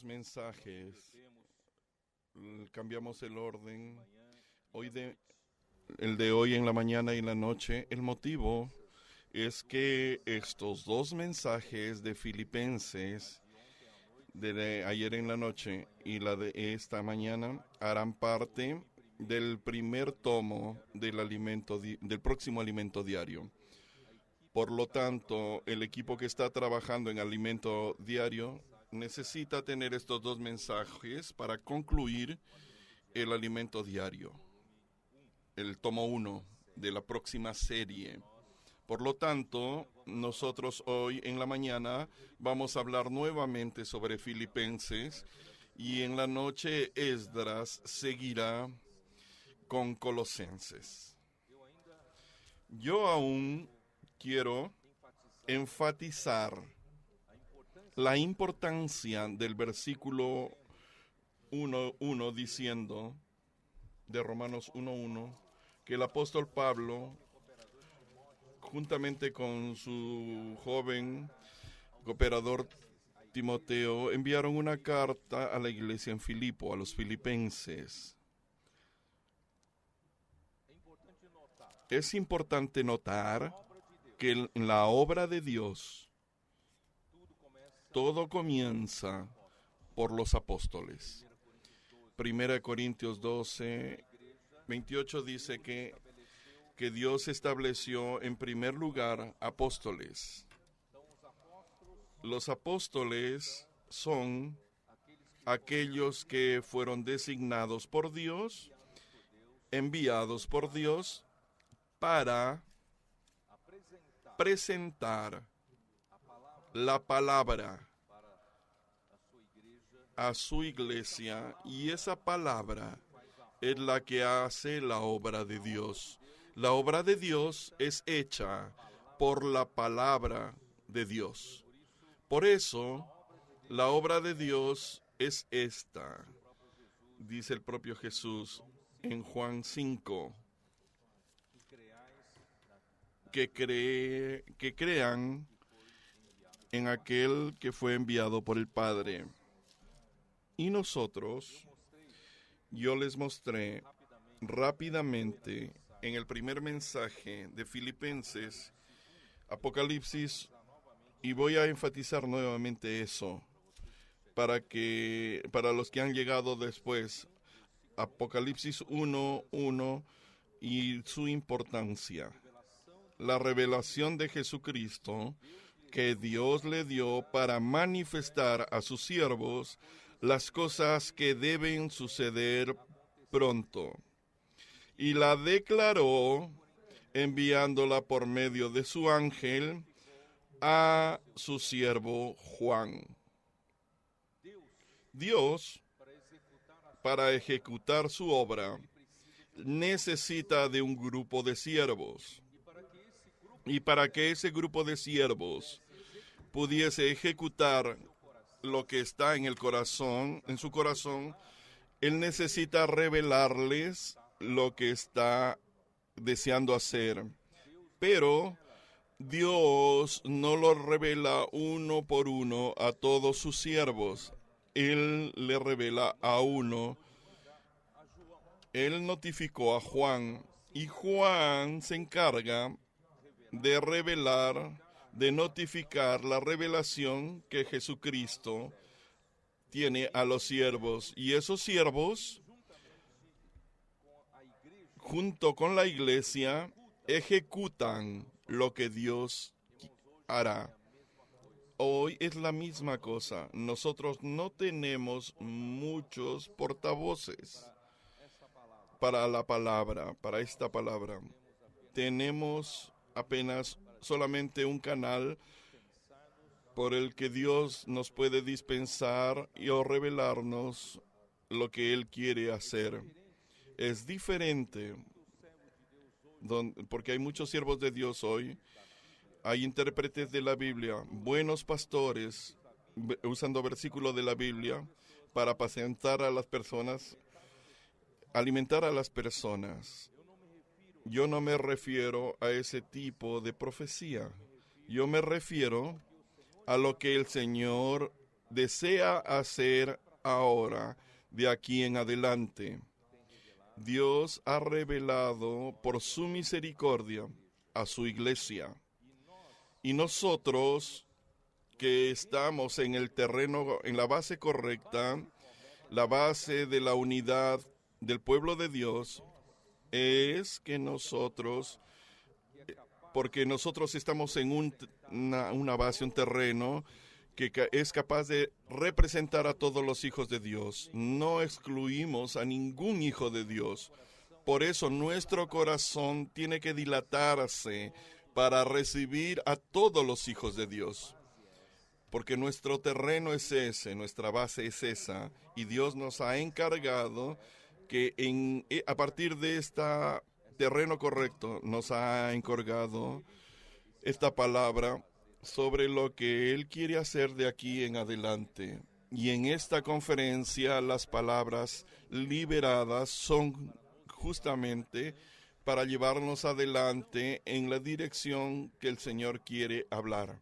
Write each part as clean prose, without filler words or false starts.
mensajes. Cambiamos el orden. El de hoy en la mañana y en la noche. El motivo es que estos dos mensajes de Filipenses, de ayer en la noche y la de esta mañana, harán parte del primer tomo del próximo alimento diario. Por lo tanto, el equipo que está trabajando en alimento diario necesita tener estos dos mensajes para concluir el alimento diario, el tomo 1 de la próxima serie. Por lo tanto, nosotros hoy en la mañana vamos a hablar nuevamente sobre Filipenses y en la noche Esdras seguirá con Colosenses. Yo aún quiero enfatizar la importancia del versículo 1:1 diciendo, de Romanos 1:1, que el apóstol Pablo, juntamente con su joven cooperador Timoteo, enviaron una carta a la iglesia en Filipo, a los filipenses. Es importante notar que en la obra de Dios todo comienza por los apóstoles. 1 Corintios 12:28 dice que Dios estableció en primer lugar apóstoles. Los apóstoles son aquellos que fueron designados por Dios, enviados por Dios para presentar la palabra a su iglesia, y esa palabra es la que hace la obra de Dios. La obra de Dios es hecha por la palabra de Dios. Por eso, la obra de Dios es esta. Dice el propio Jesús en Juan 5, que crean en aquel que fue enviado por el Padre. Y nosotros, yo les mostré rápidamente en el primer mensaje de Filipenses, Apocalipsis, y voy a enfatizar nuevamente eso, para los que han llegado después, Apocalipsis 1:1 y su importancia. La revelación de Jesucristo que Dios le dio para manifestar a sus siervos las cosas que deben suceder pronto. Y la declaró enviándola por medio de su ángel a su siervo Juan. Dios, para ejecutar su obra, necesita de un grupo de siervos. Y para que ese grupo de siervos pudiese ejecutar lo que está en su corazón, Él necesita revelarles lo que está deseando hacer. Pero Dios no lo revela uno por uno a todos sus siervos. Él le revela a uno. Él notificó a Juan, y Juan se encarga de revelar, de notificar la revelación que Jesucristo tiene a los siervos. Y esos siervos, junto con la iglesia, ejecutan lo que Dios hará. Hoy es la misma cosa. Nosotros no tenemos muchos portavoces para la palabra, para esta palabra. Tenemos apenas solamente un canal por el que Dios nos puede dispensar o revelarnos lo que Él quiere hacer. Es diferente, porque hay muchos siervos de Dios hoy. Hay intérpretes de la Biblia, buenos pastores, usando versículos de la Biblia para apacentar a las personas, alimentar a las personas. Yo no me refiero a ese tipo de profecía. Yo me refiero a lo que el Señor desea hacer ahora de aquí en adelante. Dios ha revelado por su misericordia a su iglesia. Y nosotros que estamos en el terreno, en la base correcta, la base de la unidad del pueblo de Dios, es que nosotros, porque nosotros estamos en una base, un terreno que es capaz de representar a todos los hijos de Dios. No excluimos a ningún hijo de Dios. Por eso nuestro corazón tiene que dilatarse para recibir a todos los hijos de Dios. Porque nuestro terreno es ese, nuestra base es esa, y Dios nos ha encargado que a partir de este terreno correcto, nos ha encargado esta palabra sobre lo que Él quiere hacer de aquí en adelante. Y en esta conferencia las palabras liberadas son justamente para llevarnos adelante en la dirección que el Señor quiere hablar.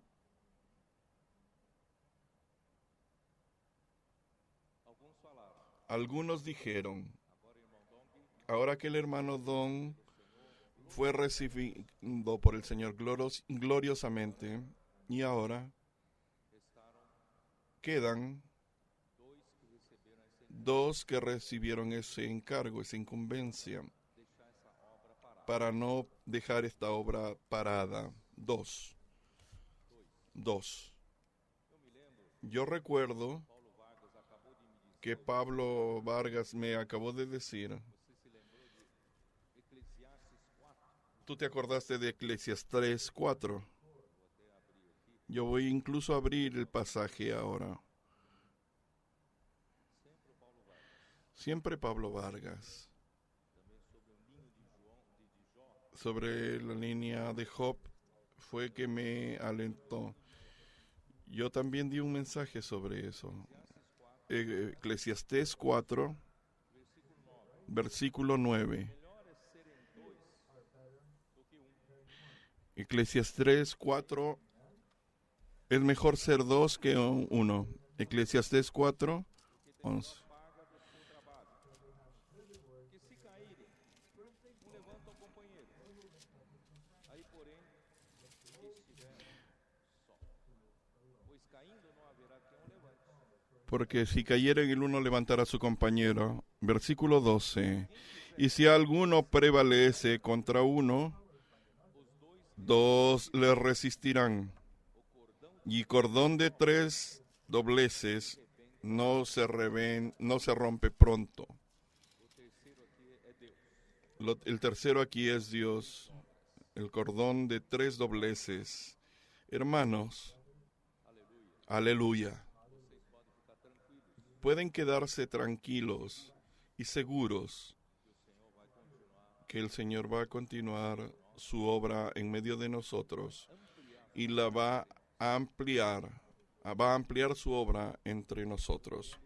Algunos dijeron, ahora que el hermano Don fue recibido por el Señor gloriosamente, y ahora quedan dos que recibieron ese encargo, esa incumbencia, para no dejar esta obra parada. Dos. Yo recuerdo que Pablo Vargas me acabó de decir, tú te acordaste de Eclesiastés 4. Yo voy incluso a abrir el pasaje ahora. Siempre Pablo Vargas, sobre la línea de Job, fue que me alentó. Yo también di un mensaje sobre eso. Eclesiastés 4, versículo 9. Eclesiastés 4, es mejor ser dos que uno. Eclesiastés 4, 11. Porque si cayera en el uno, levantará a su compañero. Versículo 12. Y si alguno prevalece contra uno, dos le resistirán. Y cordón de 3 dobleces no se rompe pronto. El tercero aquí es Dios. El cordón de 3 dobleces. Hermanos, aleluya. Pueden quedarse tranquilos y seguros que el Señor va a continuar su obra en medio de nosotros y la va a ampliar su obra entre nosotros.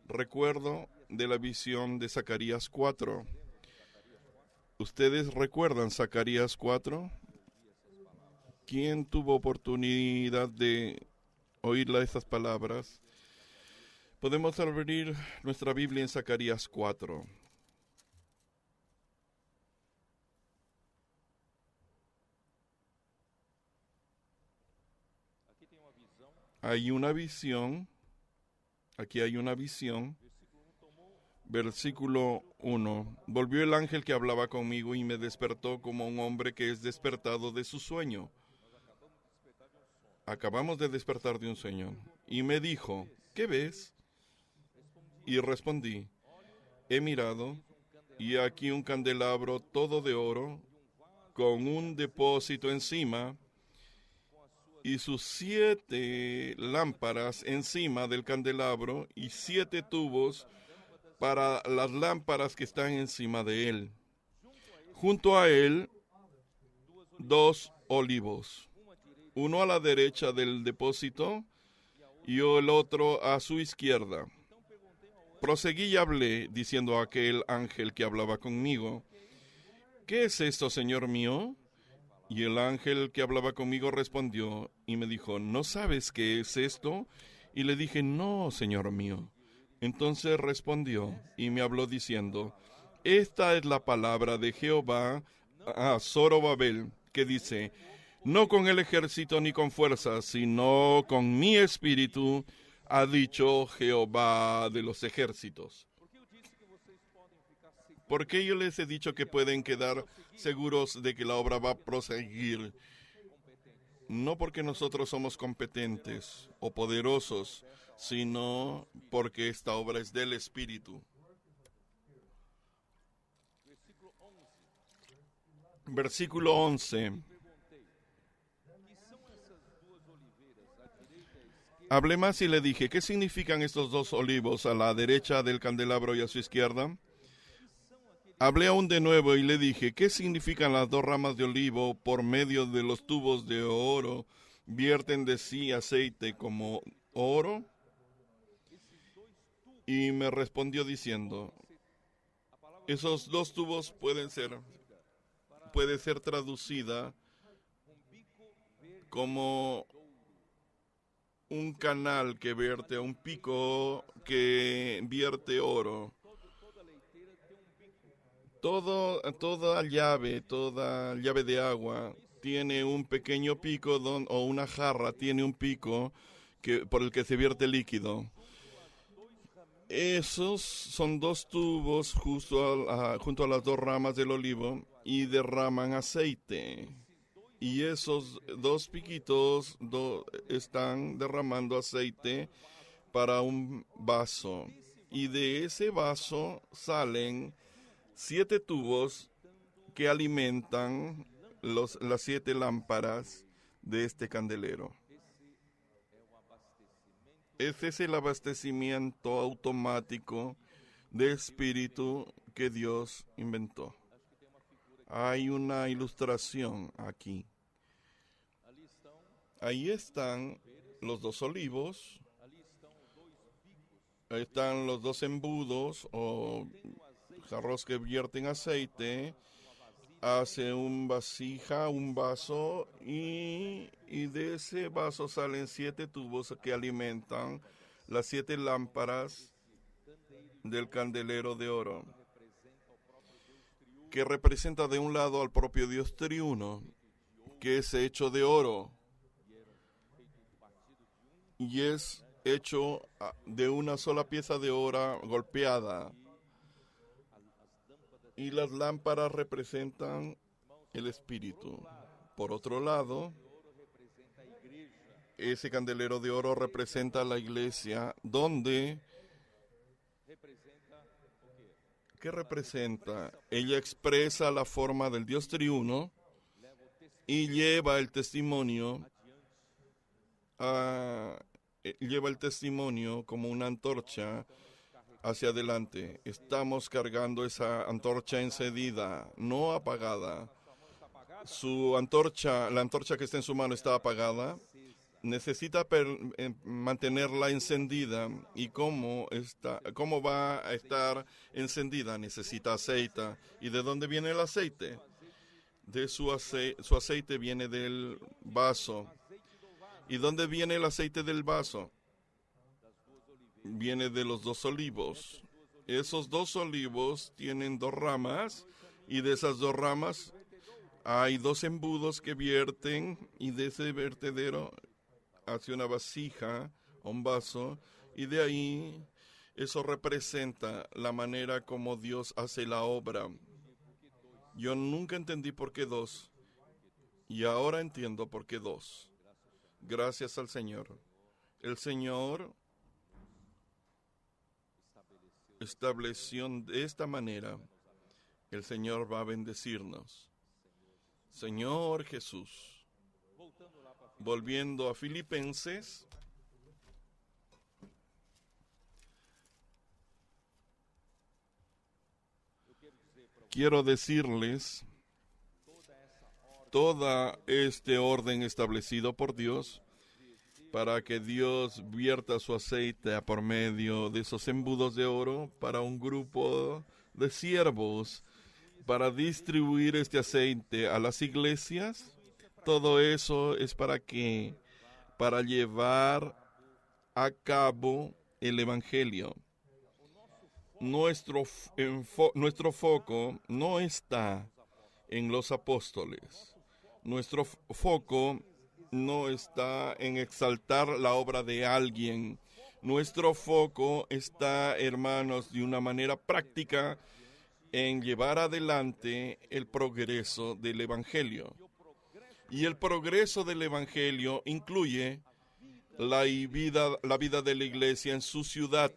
Recuerdo de la visión de Zacarías 4. ¿Ustedes recuerdan Zacarías 4? ¿Quién tuvo oportunidad de oír estas palabras? Podemos abrir nuestra Biblia en Zacarías 4. Hay una visión. Aquí hay una visión. Versículo 1. Volvió el ángel que hablaba conmigo y me despertó como un hombre que es despertado de su sueño. Acabamos de despertar de un sueño. Y me dijo, ¿qué ves? Y respondí, he mirado, y aquí un candelabro todo de oro, con un depósito encima, y sus 7 lámparas encima del candelabro, y 7 tubos para las lámparas que están encima de él. Junto a él, 2 olivos, uno a la derecha del depósito, y el otro a su izquierda. Proseguí y hablé, diciendo a aquel ángel que hablaba conmigo, ¿qué es esto, Señor mío? Y el ángel que hablaba conmigo respondió y me dijo, ¿no sabes qué es esto? Y le dije, no, Señor mío. Entonces respondió y me habló diciendo, esta es la palabra de Jehová a Zorobabel, que dice, no con el ejército ni con fuerza, sino con mi espíritu, ha dicho Jehová de los ejércitos. ¿Por qué yo les he dicho que pueden quedar seguros de que la obra va a proseguir? No porque nosotros somos competentes o poderosos, sino porque esta obra es del Espíritu. Versículo 11. Hablé más y le dije, ¿qué significan estos dos olivos a la derecha del candelabro y a su izquierda? Hablé aún de nuevo y le dije, ¿qué significan las dos ramas de olivo por medio de los tubos de oro? ¿Vierten de sí aceite como oro? Y me respondió diciendo, esos dos tubos puede ser traducida como un canal que vierte, un pico que vierte oro. Toda llave de agua tiene un pequeño pico o una jarra tiene un pico por el que se vierte líquido. Esos son dos tubos junto a las dos ramas del olivo y derraman aceite. Y esos dos piquitos están derramando aceite para un vaso. Y de ese vaso salen 7 tubos que alimentan las 7 lámparas de este candelero. Ese es el abastecimiento automático de espíritu que Dios inventó. Hay una ilustración aquí. Ahí están los dos olivos, ahí están los dos embudos o jarros que vierten aceite, hace un vaso y de ese vaso salen 7 tubos que alimentan las 7 lámparas del candelero de oro, que representa de un lado al propio Dios triuno, que es hecho de oro y es hecho de una sola pieza de oro golpeada. Y las lámparas representan el Espíritu. Por otro lado, ese candelero de oro representa la iglesia, donde, ¿qué representa? Ella expresa la forma del Dios triuno y lleva el testimonio como una antorcha hacia adelante. Estamos cargando esa antorcha encendida, no apagada. La antorcha que está en su mano está apagada. Necesita mantenerla encendida. ¿Y cómo va a estar encendida? Necesita aceite. ¿Y de dónde viene el aceite? Su aceite viene del vaso. ¿Y dónde viene el aceite del vaso? Viene de los dos olivos. Esos dos olivos tienen 2 ramas y de esas 2 ramas hay 2 embudos que vierten y de ese vertedero hacia una vasija o un vaso y de ahí eso representa la manera como Dios hace la obra. Yo nunca entendí por qué 2 y ahora entiendo por qué 2. Gracias al Señor. El Señor estableció de esta manera. El Señor va a bendecirnos. Señor Jesús. Volviendo a Filipenses. Quiero decirles, toda este orden establecido por Dios, para que Dios vierta su aceite por medio de esos embudos de oro para un grupo de siervos, para distribuir este aceite a las iglesias. Todo eso es para llevar a cabo el Evangelio. Nuestro foco no está en los apóstoles. Nuestro foco no está en exaltar la obra de alguien. Nuestro foco está, hermanos, de una manera práctica en llevar adelante el progreso del Evangelio. Y el progreso del Evangelio incluye la vida de la iglesia en su ciudad,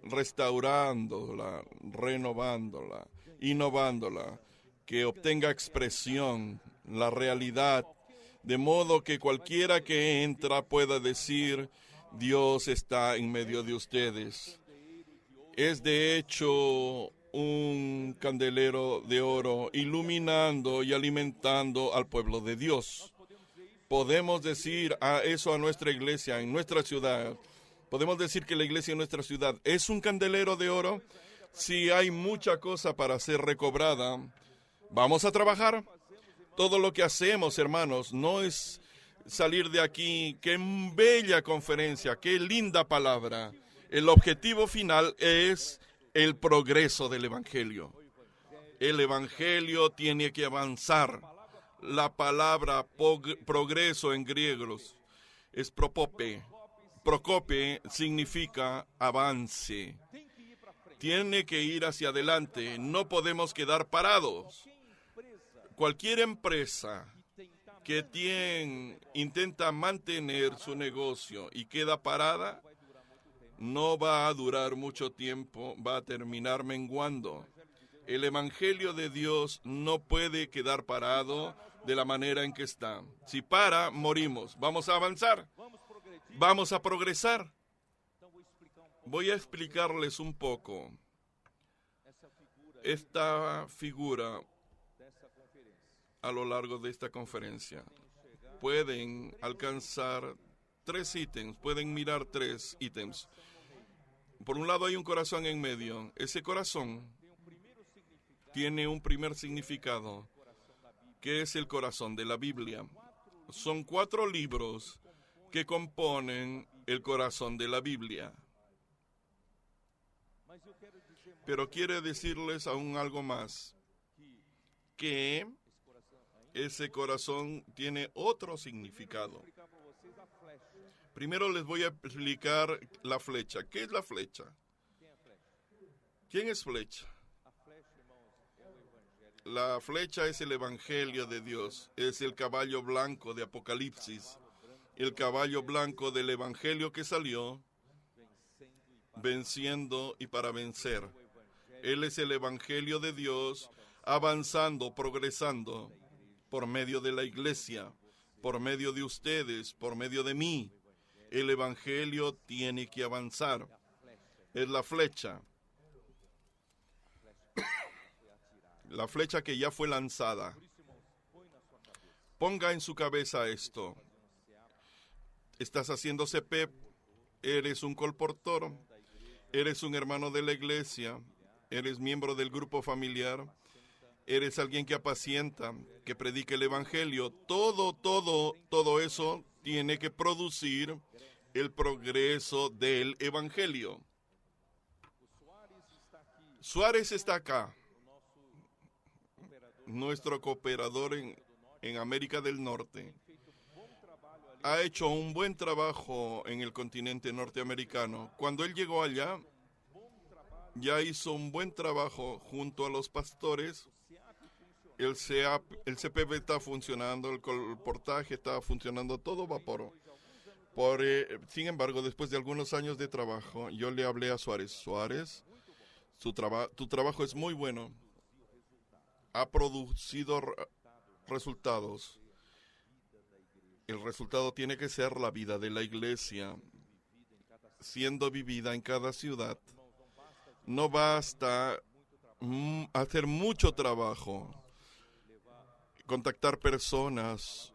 restaurándola, renovándola, innovándola, que obtenga expresión, la realidad, de modo que cualquiera que entra pueda decir: Dios está en medio de ustedes. Es de hecho un candelero de oro iluminando y alimentando al pueblo de Dios. Podemos decir eso a nuestra iglesia en nuestra ciudad. Podemos decir que la iglesia en nuestra ciudad es un candelero de oro. Si hay mucha cosa para ser recobrada, vamos a trabajar. Todo lo que hacemos, hermanos, no es salir de aquí. Qué bella conferencia, qué linda palabra. El objetivo final es el progreso del Evangelio. El Evangelio tiene que avanzar. La palabra progreso en griego es prokope. Prokope significa avance. Tiene que ir hacia adelante. No podemos quedar parados. Cualquier empresa que intenta mantener su negocio y queda parada, no va a durar mucho tiempo, va a terminar menguando. El Evangelio de Dios no puede quedar parado de la manera en que está. Si para, morimos. Vamos a avanzar. Vamos a progresar. Voy a explicarles un poco esta figura a lo largo de esta conferencia. Pueden alcanzar 3 ítems, pueden mirar 3 ítems. Por un lado hay un corazón en medio. Ese corazón tiene un primer significado, que es el corazón de la Biblia. Son 4 libros que componen el corazón de la Biblia. Pero quiero decirles aún algo más, que ese corazón tiene otro significado. Primero les voy a explicar la flecha. ¿Qué es la flecha? ¿Quién es flecha? La flecha es el Evangelio de Dios, es el caballo blanco de Apocalipsis, el caballo blanco del Evangelio que salió venciendo y para vencer. Él es el Evangelio de Dios avanzando, progresando por medio de la iglesia, por medio de ustedes, por medio de mí. El Evangelio tiene que avanzar. Es la flecha. La flecha que ya fue lanzada. Ponga en su cabeza esto. Estás haciendo CPEP, eres un colportor, eres un hermano de la iglesia, eres miembro del grupo familiar, eres alguien que apacienta, que predica el Evangelio. Todo eso tiene que producir el progreso del Evangelio. Suárez está acá, nuestro cooperador en América del Norte. Ha hecho un buen trabajo en el continente norteamericano. Cuando él llegó allá, ya hizo un buen trabajo junto a los pastores. El CPP está funcionando, el colportaje está funcionando, todo vapor. Sin embargo, después de algunos años de trabajo, yo le hablé a Suárez. Suárez, tu trabajo es muy bueno. Ha producido resultados. El resultado tiene que ser la vida de la iglesia, siendo vivida en cada ciudad. No basta hacer mucho trabajo, contactar personas,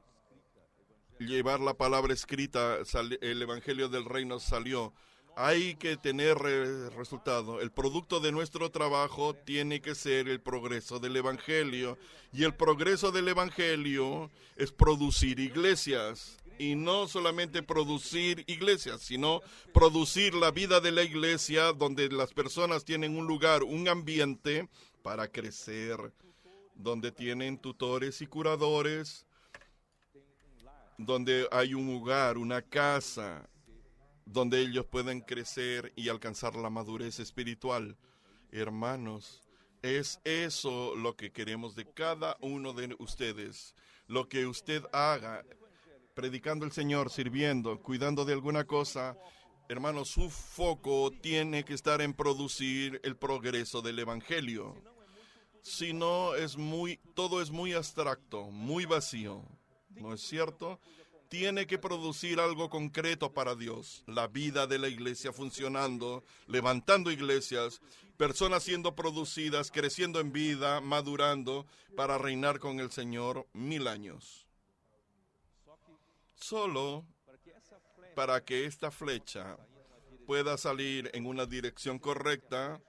llevar la palabra escrita, el Evangelio del Reino salió. Hay que tener resultado. El producto de nuestro trabajo tiene que ser el progreso del Evangelio. Y el progreso del Evangelio es producir iglesias. Y no solamente producir iglesias, sino producir la vida de la iglesia donde las personas tienen un lugar, un ambiente para crecer, donde tienen tutores y curadores, donde hay un hogar, una casa, donde ellos pueden crecer y alcanzar la madurez espiritual. Hermanos, es eso lo que queremos de cada uno de ustedes. Lo que usted haga, predicando el Señor, sirviendo, cuidando de alguna cosa, hermanos, su foco tiene que estar en producir el progreso del Evangelio. Si no, todo es muy abstracto, muy vacío, ¿no es cierto? Tiene que producir algo concreto para Dios. La vida de la iglesia funcionando, levantando iglesias, personas siendo producidas, creciendo en vida, madurando para reinar con el Señor 1000 años. Solo para que esta flecha pueda salir en una dirección correcta.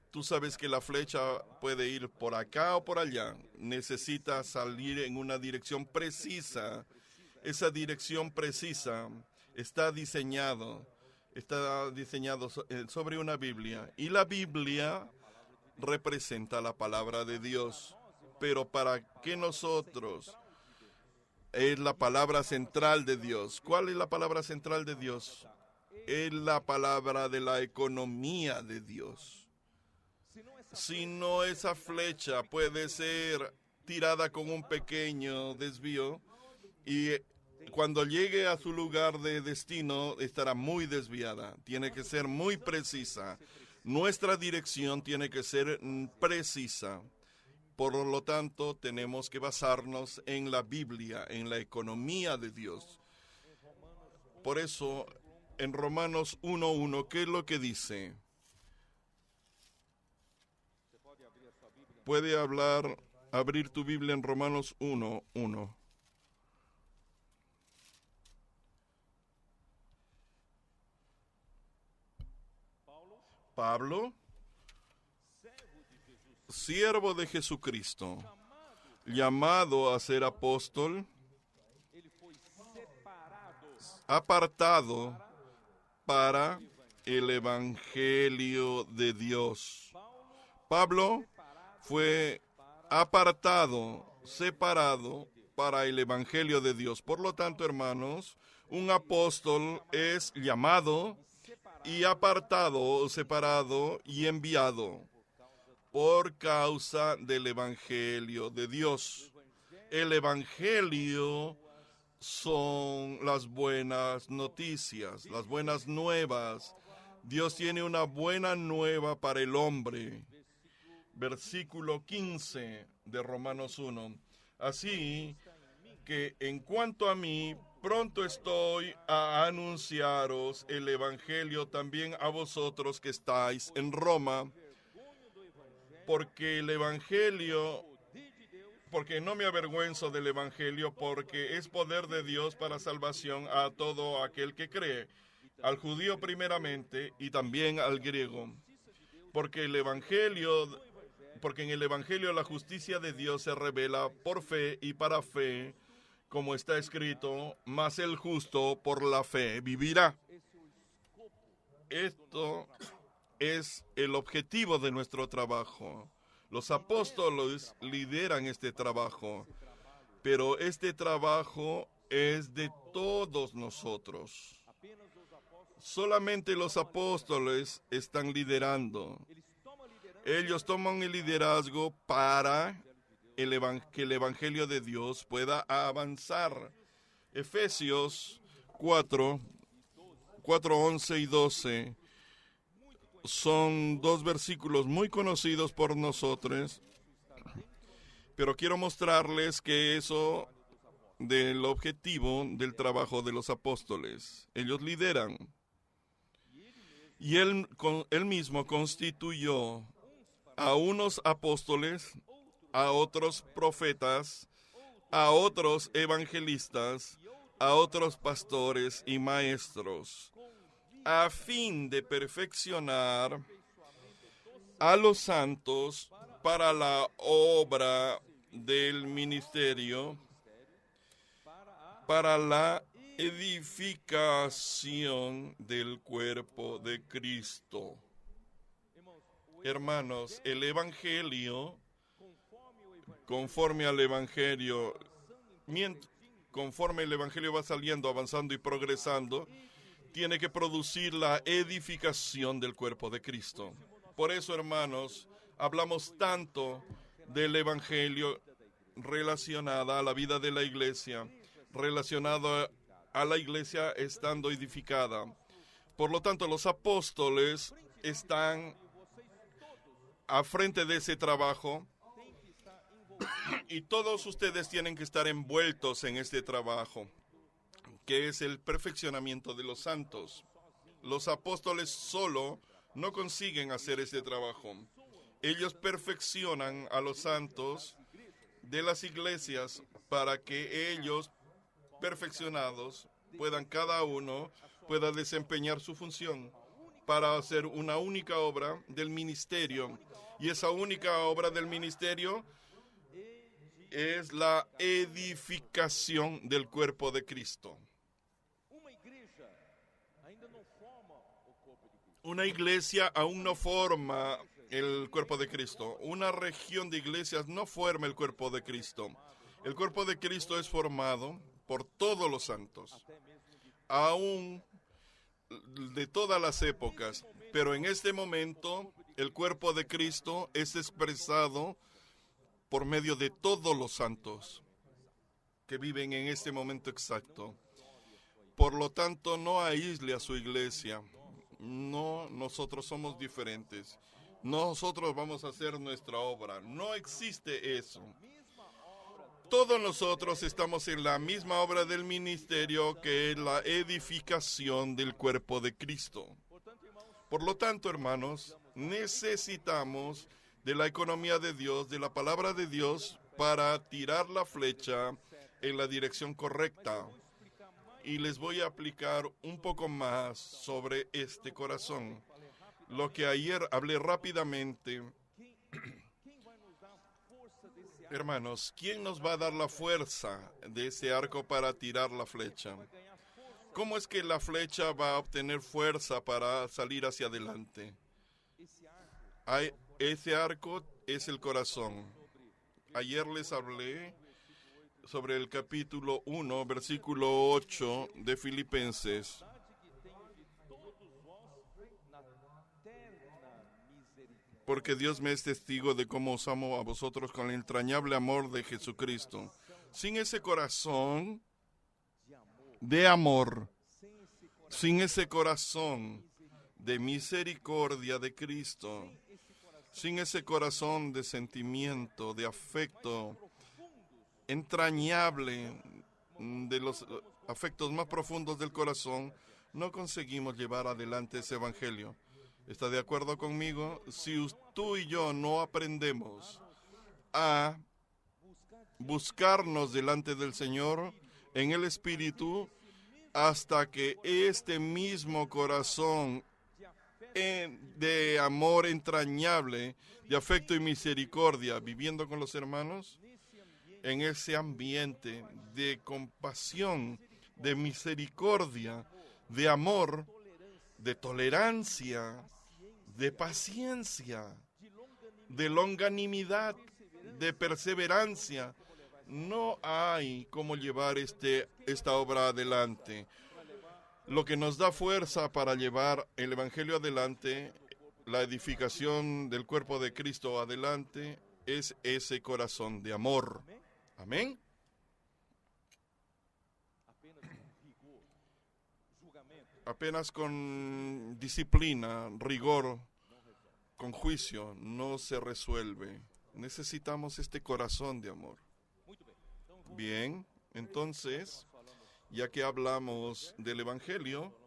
Tú sabes que la flecha puede ir por acá o por allá. Necesita salir en una dirección precisa. Esa dirección precisa está diseñado sobre una Biblia. Y la Biblia representa la palabra de Dios. Pero para que nosotros es la palabra central de Dios. ¿Cuál es la palabra central de Dios? Es la palabra de la economía de Dios. Si no, esa flecha puede ser tirada con un pequeño desvío y cuando llegue a su lugar de destino estará muy desviada. Tiene que ser muy precisa. Nuestra dirección tiene que ser precisa. Por lo tanto, tenemos que basarnos en la Biblia, en la economía de Dios. Por eso, en Romanos 1:1, ¿qué es lo que dice? Puede abrir tu Biblia en Romanos 1:1. Pablo, siervo de Jesucristo, llamado a ser apóstol, apartado para el Evangelio de Dios. Pablo fue apartado, separado para el Evangelio de Dios. Por lo tanto, hermanos, un apóstol es llamado y apartado, separado y enviado por causa del Evangelio de Dios. El Evangelio son las buenas noticias, las buenas nuevas. Dios tiene una buena nueva para el hombre. Versículo 15 de Romanos 1. Así que en cuanto a mí, pronto estoy a anunciaros el Evangelio también a vosotros que estáis en Roma, porque no me avergüenzo del Evangelio, porque es poder de Dios para salvación a todo aquel que cree, al judío primeramente y también al griego, porque en el Evangelio la justicia de Dios se revela por fe y para fe, como está escrito, mas el justo por la fe vivirá. Esto es el objetivo de nuestro trabajo. Los apóstoles lideran este trabajo, pero este trabajo es de todos nosotros. Solamente los apóstoles están liderando. Ellos toman el liderazgo para que el Evangelio de Dios pueda avanzar. Efesios 4:11 y 12 son dos versículos muy conocidos por nosotros, pero quiero mostrarles que eso del objetivo del trabajo de los apóstoles. Ellos lideran. Y él mismo constituyó a unos apóstoles, a otros profetas, a otros evangelistas, a otros pastores y maestros, a fin de perfeccionar a los santos para la obra del ministerio, para la edificación del cuerpo de Cristo. Hermanos, el Evangelio, conforme el Evangelio va saliendo, avanzando y progresando, tiene que producir la edificación del cuerpo de Cristo. Por eso, hermanos, hablamos tanto del Evangelio relacionada a la vida de la iglesia, relacionado a la iglesia estando edificada. Por lo tanto, los apóstoles están a frente de ese trabajo y todos ustedes tienen que estar envueltos en este trabajo, que es el perfeccionamiento de los santos. Los apóstoles solo no consiguen hacer ese trabajo. Ellos perfeccionan a los santos de las iglesias para que ellos, perfeccionados, cada uno pueda desempeñar su función para hacer una única obra del ministerio. Y esa única obra del ministerio es la edificación del cuerpo de Cristo. Una iglesia aún no forma el cuerpo de Cristo. Una región de iglesias no forma el cuerpo de Cristo. El cuerpo de Cristo es formado por todos los santos, aún de todas las épocas. Pero en este momento, el cuerpo de Cristo es expresado por medio de todos los santos que viven en este momento exacto. Por lo tanto, no aísle a su iglesia. No, nosotros somos diferentes. Nosotros vamos a hacer nuestra obra. No existe eso. Todos nosotros estamos en la misma obra del ministerio, que es la edificación del cuerpo de Cristo. Por lo tanto, hermanos, necesitamos de la economía de Dios, de la palabra de Dios, para tirar la flecha en la dirección correcta. Y les voy a aplicar un poco más sobre este corazón. Lo que ayer hablé rápidamente. Hermanos, ¿quién nos va a dar la fuerza de ese arco para tirar la flecha? ¿Cómo es que la flecha va a obtener fuerza para salir hacia adelante? Ese arco es el corazón. Ayer les hablé sobre el capítulo 1, versículo 8 de Filipenses. Porque Dios me es testigo de cómo os amo a vosotros con el entrañable amor de Jesucristo. Sin ese corazón de amor, sin ese corazón de misericordia de Cristo, sin ese corazón de sentimiento, de afecto entrañable, de los afectos más profundos del corazón, no conseguimos llevar adelante ese evangelio. ¿Está de acuerdo conmigo? Si tú y yo no aprendemos a buscarnos delante del Señor en el Espíritu, hasta que este mismo corazón de amor entrañable, de afecto y misericordia, viviendo con los hermanos, en ese ambiente de compasión, de misericordia, de amor, de tolerancia, de paciencia, de longanimidad, de perseverancia, no hay cómo llevar esta obra adelante. Lo que nos da fuerza para llevar el Evangelio adelante, la edificación del cuerpo de Cristo adelante, es ese corazón de amor. Amén. Apenas con disciplina, rigor, con juicio, no se resuelve. Necesitamos este corazón de amor. Bien, entonces, ya que hablamos del Evangelio,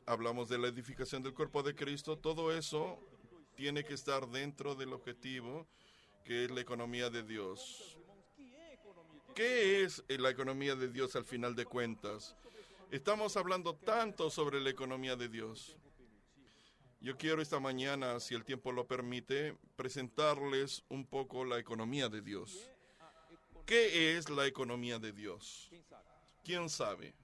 hablamos de la edificación del cuerpo de Cristo, todo eso tiene que estar dentro del objetivo, que es la economía de Dios. ¿Qué es la economía de Dios al final de cuentas? Estamos hablando tanto sobre la economía de Dios. Yo quiero esta mañana, si el tiempo lo permite, presentarles un poco la economía de Dios. ¿Qué es la economía de Dios? ¿Quién sabe?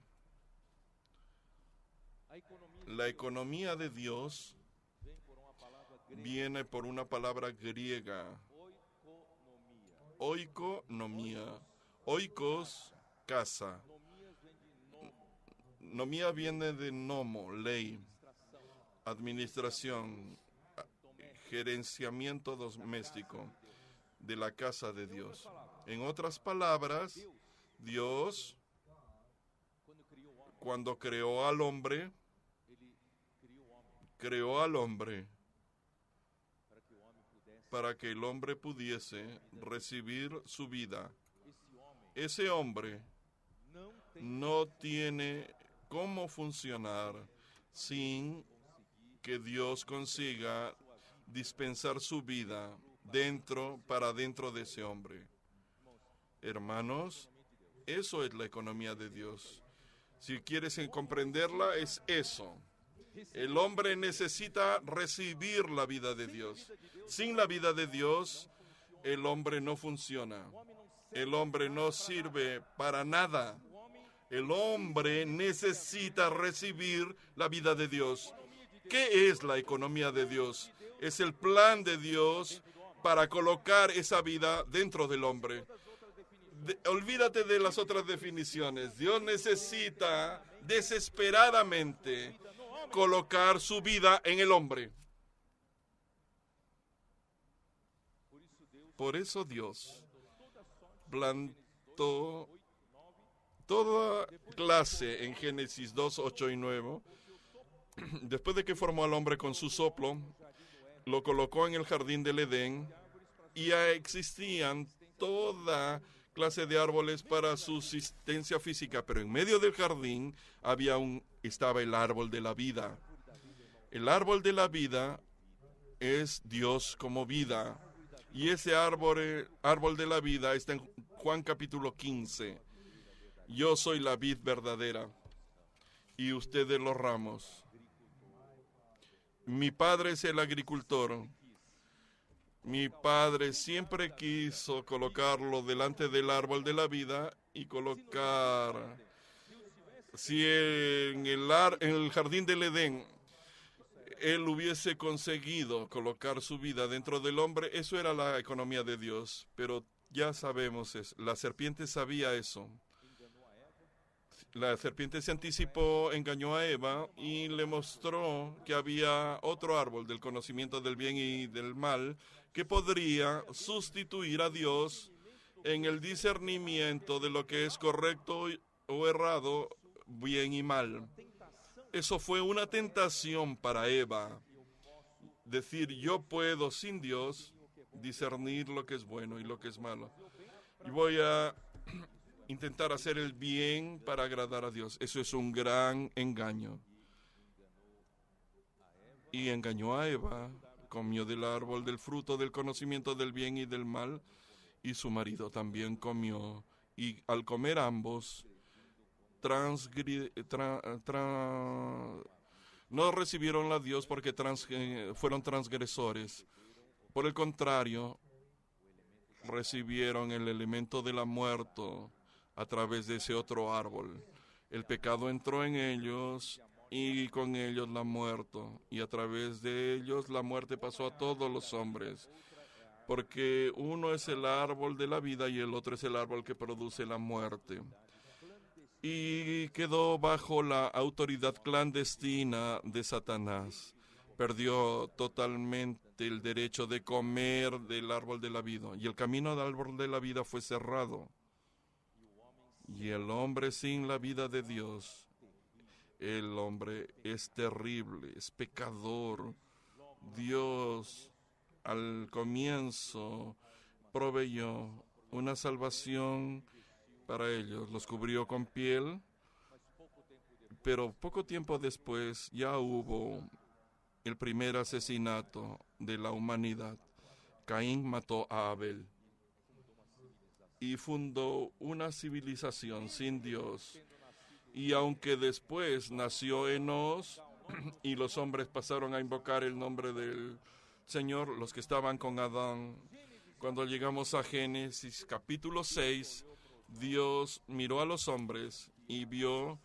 La economía de Dios viene por una palabra griega, oikonomía. Oikos, casa. Nomía viene de nomo, ley, administración, gerenciamiento doméstico de la casa de Dios. En otras palabras, Dios, cuando creó al hombre para que el hombre pudiese recibir su vida. Ese hombre no tiene cómo funcionar sin que Dios consiga dispensar su vida para dentro de ese hombre. Hermanos, eso es la economía de Dios. Si quieres comprenderla, es eso. El hombre necesita recibir la vida de Dios. Sin la vida de Dios, el hombre no funciona. El hombre no sirve para nada. El hombre necesita recibir la vida de Dios. ¿Qué es la economía de Dios? Es el plan de Dios para colocar esa vida dentro del hombre. Olvídate de las otras definiciones. Dios necesita desesperadamente colocar su vida en el hombre. Por eso Dios plantó toda clase en Génesis 2, 8 y 9. Después de que formó al hombre con su soplo, lo colocó en el jardín del Edén y ya existían toda clase de árboles para su subsistencia física, pero en medio del jardín estaba el árbol de la vida. El árbol de la vida es Dios como vida, y ese árbol de la vida está en Juan capítulo 15. Yo soy la vid verdadera y ustedes los ramos. Mi padre es el agricultor. Mi padre siempre quiso colocarlo delante del árbol de la vida y colocar, si en el jardín del Edén él hubiese conseguido colocar su vida dentro del hombre, eso era la economía de Dios. Pero ya sabemos eso. La serpiente sabía eso. La serpiente se anticipó, engañó a Eva y le mostró que había otro árbol del conocimiento del bien y del mal que podría sustituir a Dios en el discernimiento de lo que es correcto o errado, bien y mal. Eso fue una tentación para Eva. Decir, yo puedo sin Dios discernir lo que es bueno y lo que es malo. Y voy a intentar hacer el bien para agradar a Dios. Eso es un gran engaño. Y engañó a Eva, comió del árbol del fruto del conocimiento del bien y del mal, y su marido también comió. Y al comer ambos, no recibieron a Dios porque fueron transgresores. Por el contrario, recibieron el elemento de la muerte a través de ese otro árbol. El pecado entró en ellos y con ellos la muerte. Y a través de ellos la muerte pasó a todos los hombres. Porque uno es el árbol de la vida y el otro es el árbol que produce la muerte. Y quedó bajo la autoridad clandestina de Satanás. Perdió totalmente el derecho de comer del árbol de la vida. Y el camino del árbol de la vida fue cerrado. Y el hombre sin la vida de Dios, el hombre es terrible, es pecador. Dios al comienzo proveyó una salvación para ellos, los cubrió con piel, pero poco tiempo después ya hubo el primer asesinato de la humanidad. Caín mató a Abel y fundó una civilización sin Dios. Y aunque después nació Enos y los hombres pasaron a invocar el nombre del Señor, los que estaban con Adán, cuando llegamos a Génesis capítulo 6, Dios miró a los hombres y vio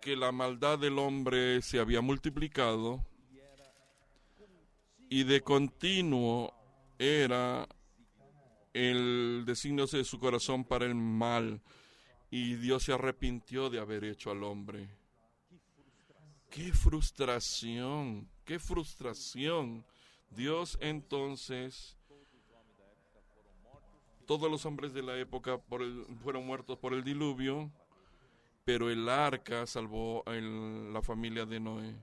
que la maldad del hombre se había multiplicado y de continuo era el designio de su corazón para el mal, y Dios se arrepintió de haber hecho al hombre. ¡Qué frustración! ¡Qué frustración! Dios entonces, todos los hombres de la época fueron muertos por el diluvio, pero el arca salvó a la familia de Noé.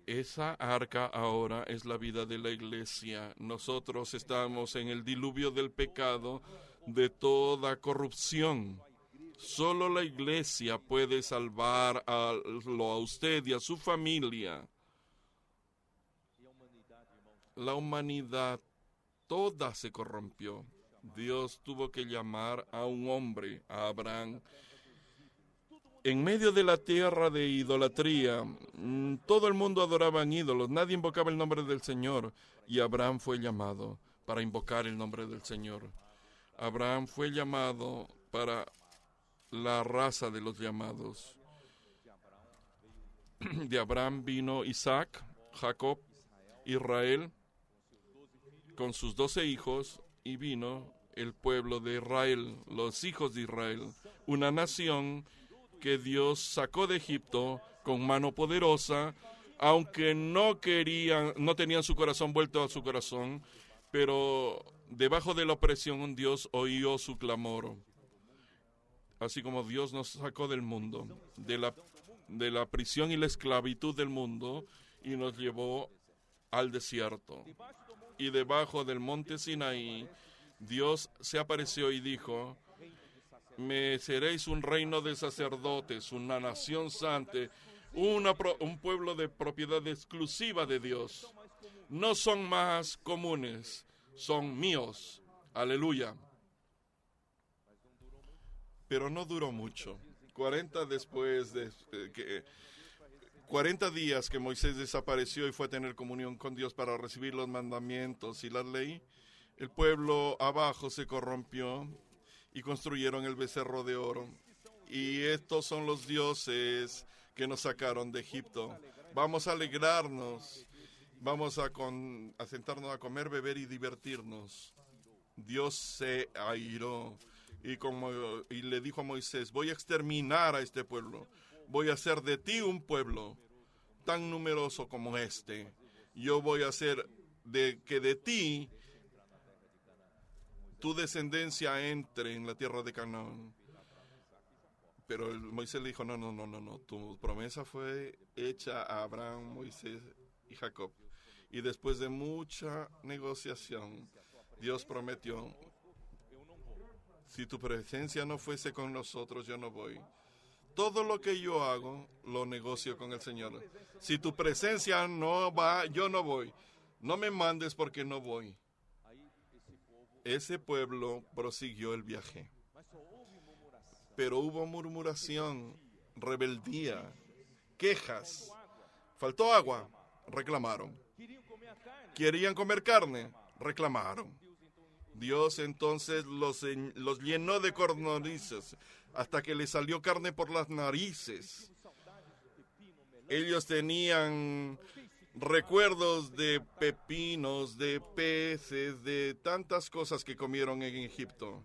Esa arca ahora es la vida de la iglesia.Nosotros estamos en el diluvio del pecado, de toda corrupción. Solo la iglesia puede salvar a usted y a su familia. La humanidad toda se corrompió. Dios tuvo que llamar a un hombre, a Abraham. En medio de la tierra de idolatría, todo el mundo adoraba ídolos, nadie invocaba el nombre del Señor, y Abraham fue llamado para invocar el nombre del Señor. Abraham fue llamado para la raza de los llamados. De Abraham vino Isaac, Jacob, Israel, con sus 12 hijos, y vino el pueblo de Israel, los hijos de Israel, una nación que Dios sacó de Egipto con mano poderosa, aunque no tenían su corazón vuelto a su corazón, pero debajo de la opresión Dios oyó su clamor. Así como Dios nos sacó del mundo, de la prisión y la esclavitud del mundo, y nos llevó al desierto. Y debajo del monte Sinaí, Dios se apareció y dijo: me seréis un reino de sacerdotes, una nación santa, un pueblo de propiedad exclusiva de Dios. No son más comunes, son míos. Aleluya. Pero no duró mucho. 40 días que Moisés desapareció y fue a tener comunión con Dios para recibir los mandamientos y la ley, el pueblo abajo se corrompió y construyeron el becerro de oro. Y estos son los dioses que nos sacaron de Egipto. Vamos a alegrarnos, vamos a sentarnos a comer, beber y divertirnos. Dios se airó y le dijo a Moisés: voy a exterminar a este pueblo. Voy a hacer de ti un pueblo tan numeroso como este. Yo voy a hacer que de ti tu descendencia entre en la tierra de Canaán. Pero Moisés le dijo: no, tu promesa fue hecha a Abraham, Moisés y Jacob. Y después de mucha negociación, Dios prometió: si tu presencia no fuese con nosotros, yo no voy. Todo lo que yo hago, lo negocio con el Señor. Si tu presencia no va, yo no voy. No me mandes porque no voy. Ese pueblo prosiguió el viaje. Pero hubo murmuración, rebeldía, quejas. Faltó agua, reclamaron. Querían comer carne, reclamaron. Dios entonces los llenó de codornices hasta que les salió carne por las narices. Ellos tenían recuerdos de pepinos, de peces, de tantas cosas que comieron en Egipto.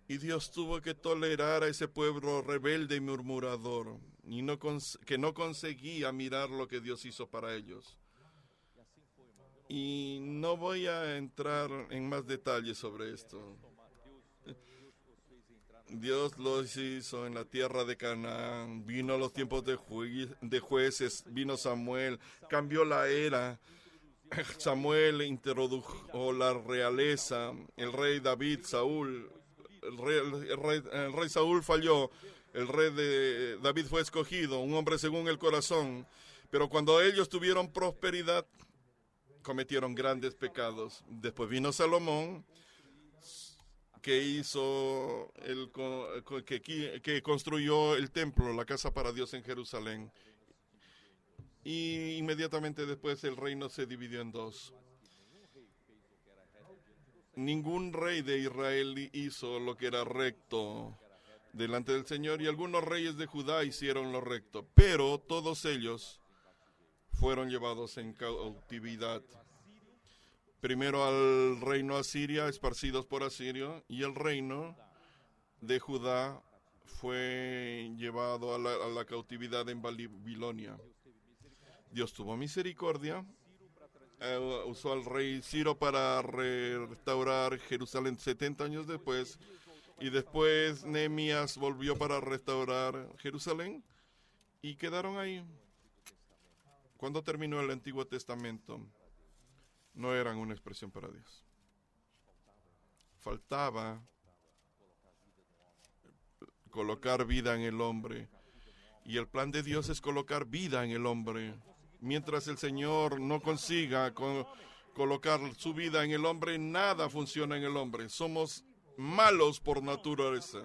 Y Dios tuvo que tolerar a ese pueblo rebelde y murmurador, y que no conseguía mirar lo que Dios hizo para ellos. Y no voy a entrar en más detalles sobre esto. Dios los hizo en la tierra de Canaán, vino los tiempos de jueces, vino Samuel, cambió la era. Samuel introdujo la realeza, el rey David, Saúl. El rey Saúl falló, el rey de David fue escogido, un hombre según el corazón. Pero cuando ellos tuvieron prosperidad, cometieron grandes pecados. Después vino Salomón, que hizo que construyó el templo, la casa para Dios en Jerusalén. Y inmediatamente después el reino se dividió en dos. Ningún rey de Israel hizo lo que era recto. delante del Señor, y algunos reyes de Judá hicieron lo recto, pero todos ellos fueron llevados en cautividad. Primero al reino asiria, esparcidos por Asirio, y el reino de Judá fue llevado a la cautividad en Babilonia. Dios tuvo misericordia, usó al rey Ciro para restaurar Jerusalén 70 años después, y después Nehemías volvió para restaurar Jerusalén, y quedaron ahí. Cuando terminó el Antiguo Testamento, no eran una expresión para Dios. Faltaba colocar vida en el hombre, y el plan de Dios es colocar vida en el hombre. Mientras el Señor no consiga colocar su vida en el hombre, nada funciona en el hombre. Somos malos por naturaleza.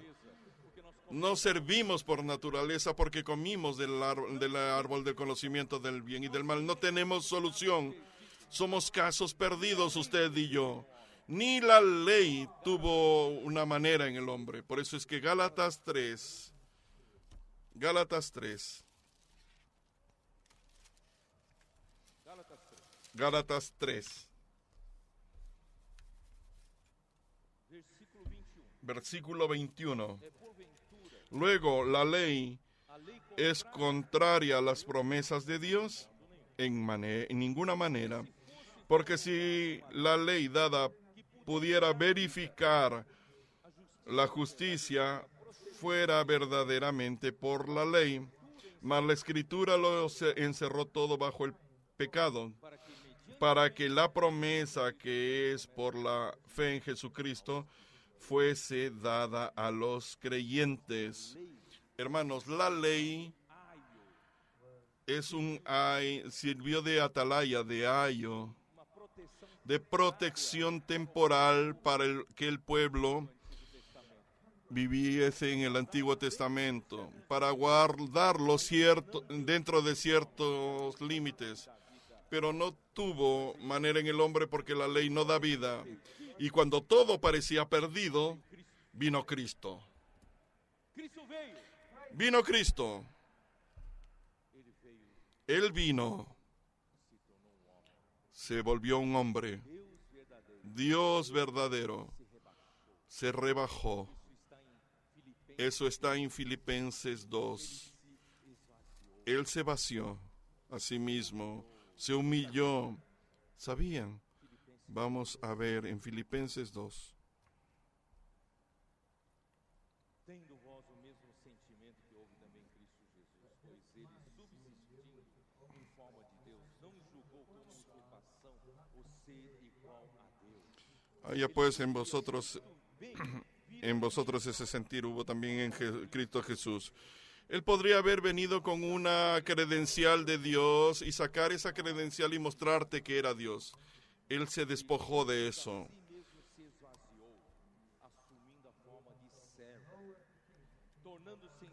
No servimos por naturaleza porque comimos del árbol del conocimiento del bien y del mal. No tenemos solución. Somos casos perdidos, usted y yo. Ni la ley tuvo una manera en el hombre. Por eso es que Gálatas 3, versículo 21. Luego, ¿la ley es contraria a las promesas de Dios? En ninguna manera. Porque si la ley dada pudiera verificar la justicia, fuera verdaderamente por la ley, mas la Escritura lo encerró todo bajo el pecado, para que la promesa que es por la fe en Jesucristo fuese dada a los creyentes. Hermanos, la ley sirvió de atalaya, de ayo, de protección temporal para que el pueblo viviese en el Antiguo Testamento, para guardarlo dentro de ciertos límites. Pero no tuvo manera en el hombre porque la ley no da vida. Y cuando todo parecía perdido, vino Cristo. Vino Cristo. Él vino. Se volvió un hombre. Dios verdadero. Se rebajó. Eso está en Filipenses 2. Él se vació a sí mismo. Se humilló. ¿Sabían? Vamos a ver en Filipenses 2. Tendo vós o mesmo sentimento que houve também em Cristo Jesus, pois ele, subsistindo em forma de Deus, não julgou como usurpação o ser igual a Deus. Allá pues en vosotros ese sentir hubo también en Cristo Jesús. Él podría haber venido con una credencial de Dios y sacar esa credencial y mostrarte que era Dios. Él se despojó de eso.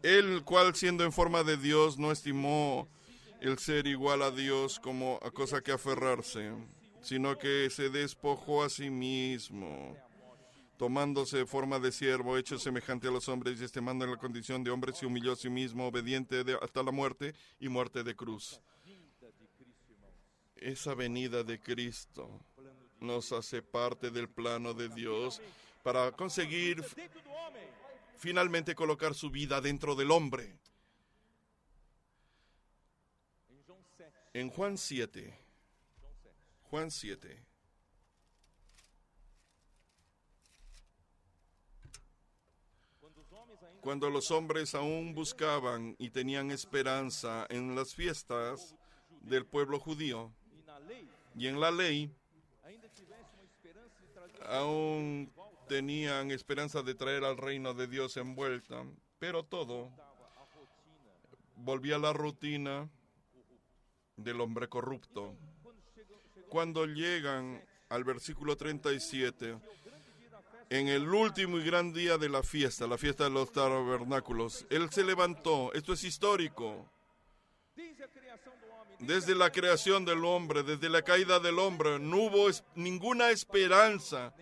El cual, siendo en forma de Dios, no estimó el ser igual a Dios como a cosa que aferrarse, sino que se despojó a sí mismo, tomándose forma de siervo, hecho semejante a los hombres, y estimando en la condición de hombre, se humilló a sí mismo, obediente hasta la muerte y muerte de cruz. Esa venida de Cristo nos hace parte del plano de Dios para conseguir finalmente colocar su vida dentro del hombre. En Juan 7. Cuando los hombres aún buscaban y tenían esperanza en las fiestas del pueblo judío y en la ley, aún tenían esperanza de traer al reino de Dios envuelta, pero todo volvía a la rutina del hombre corrupto. Cuando llegan al versículo 37, en el último y gran día de la fiesta de los tabernáculos, Él se levantó. Esto es histórico. Desde la creación del hombre, desde la caída del hombre, no hubo ninguna esperanza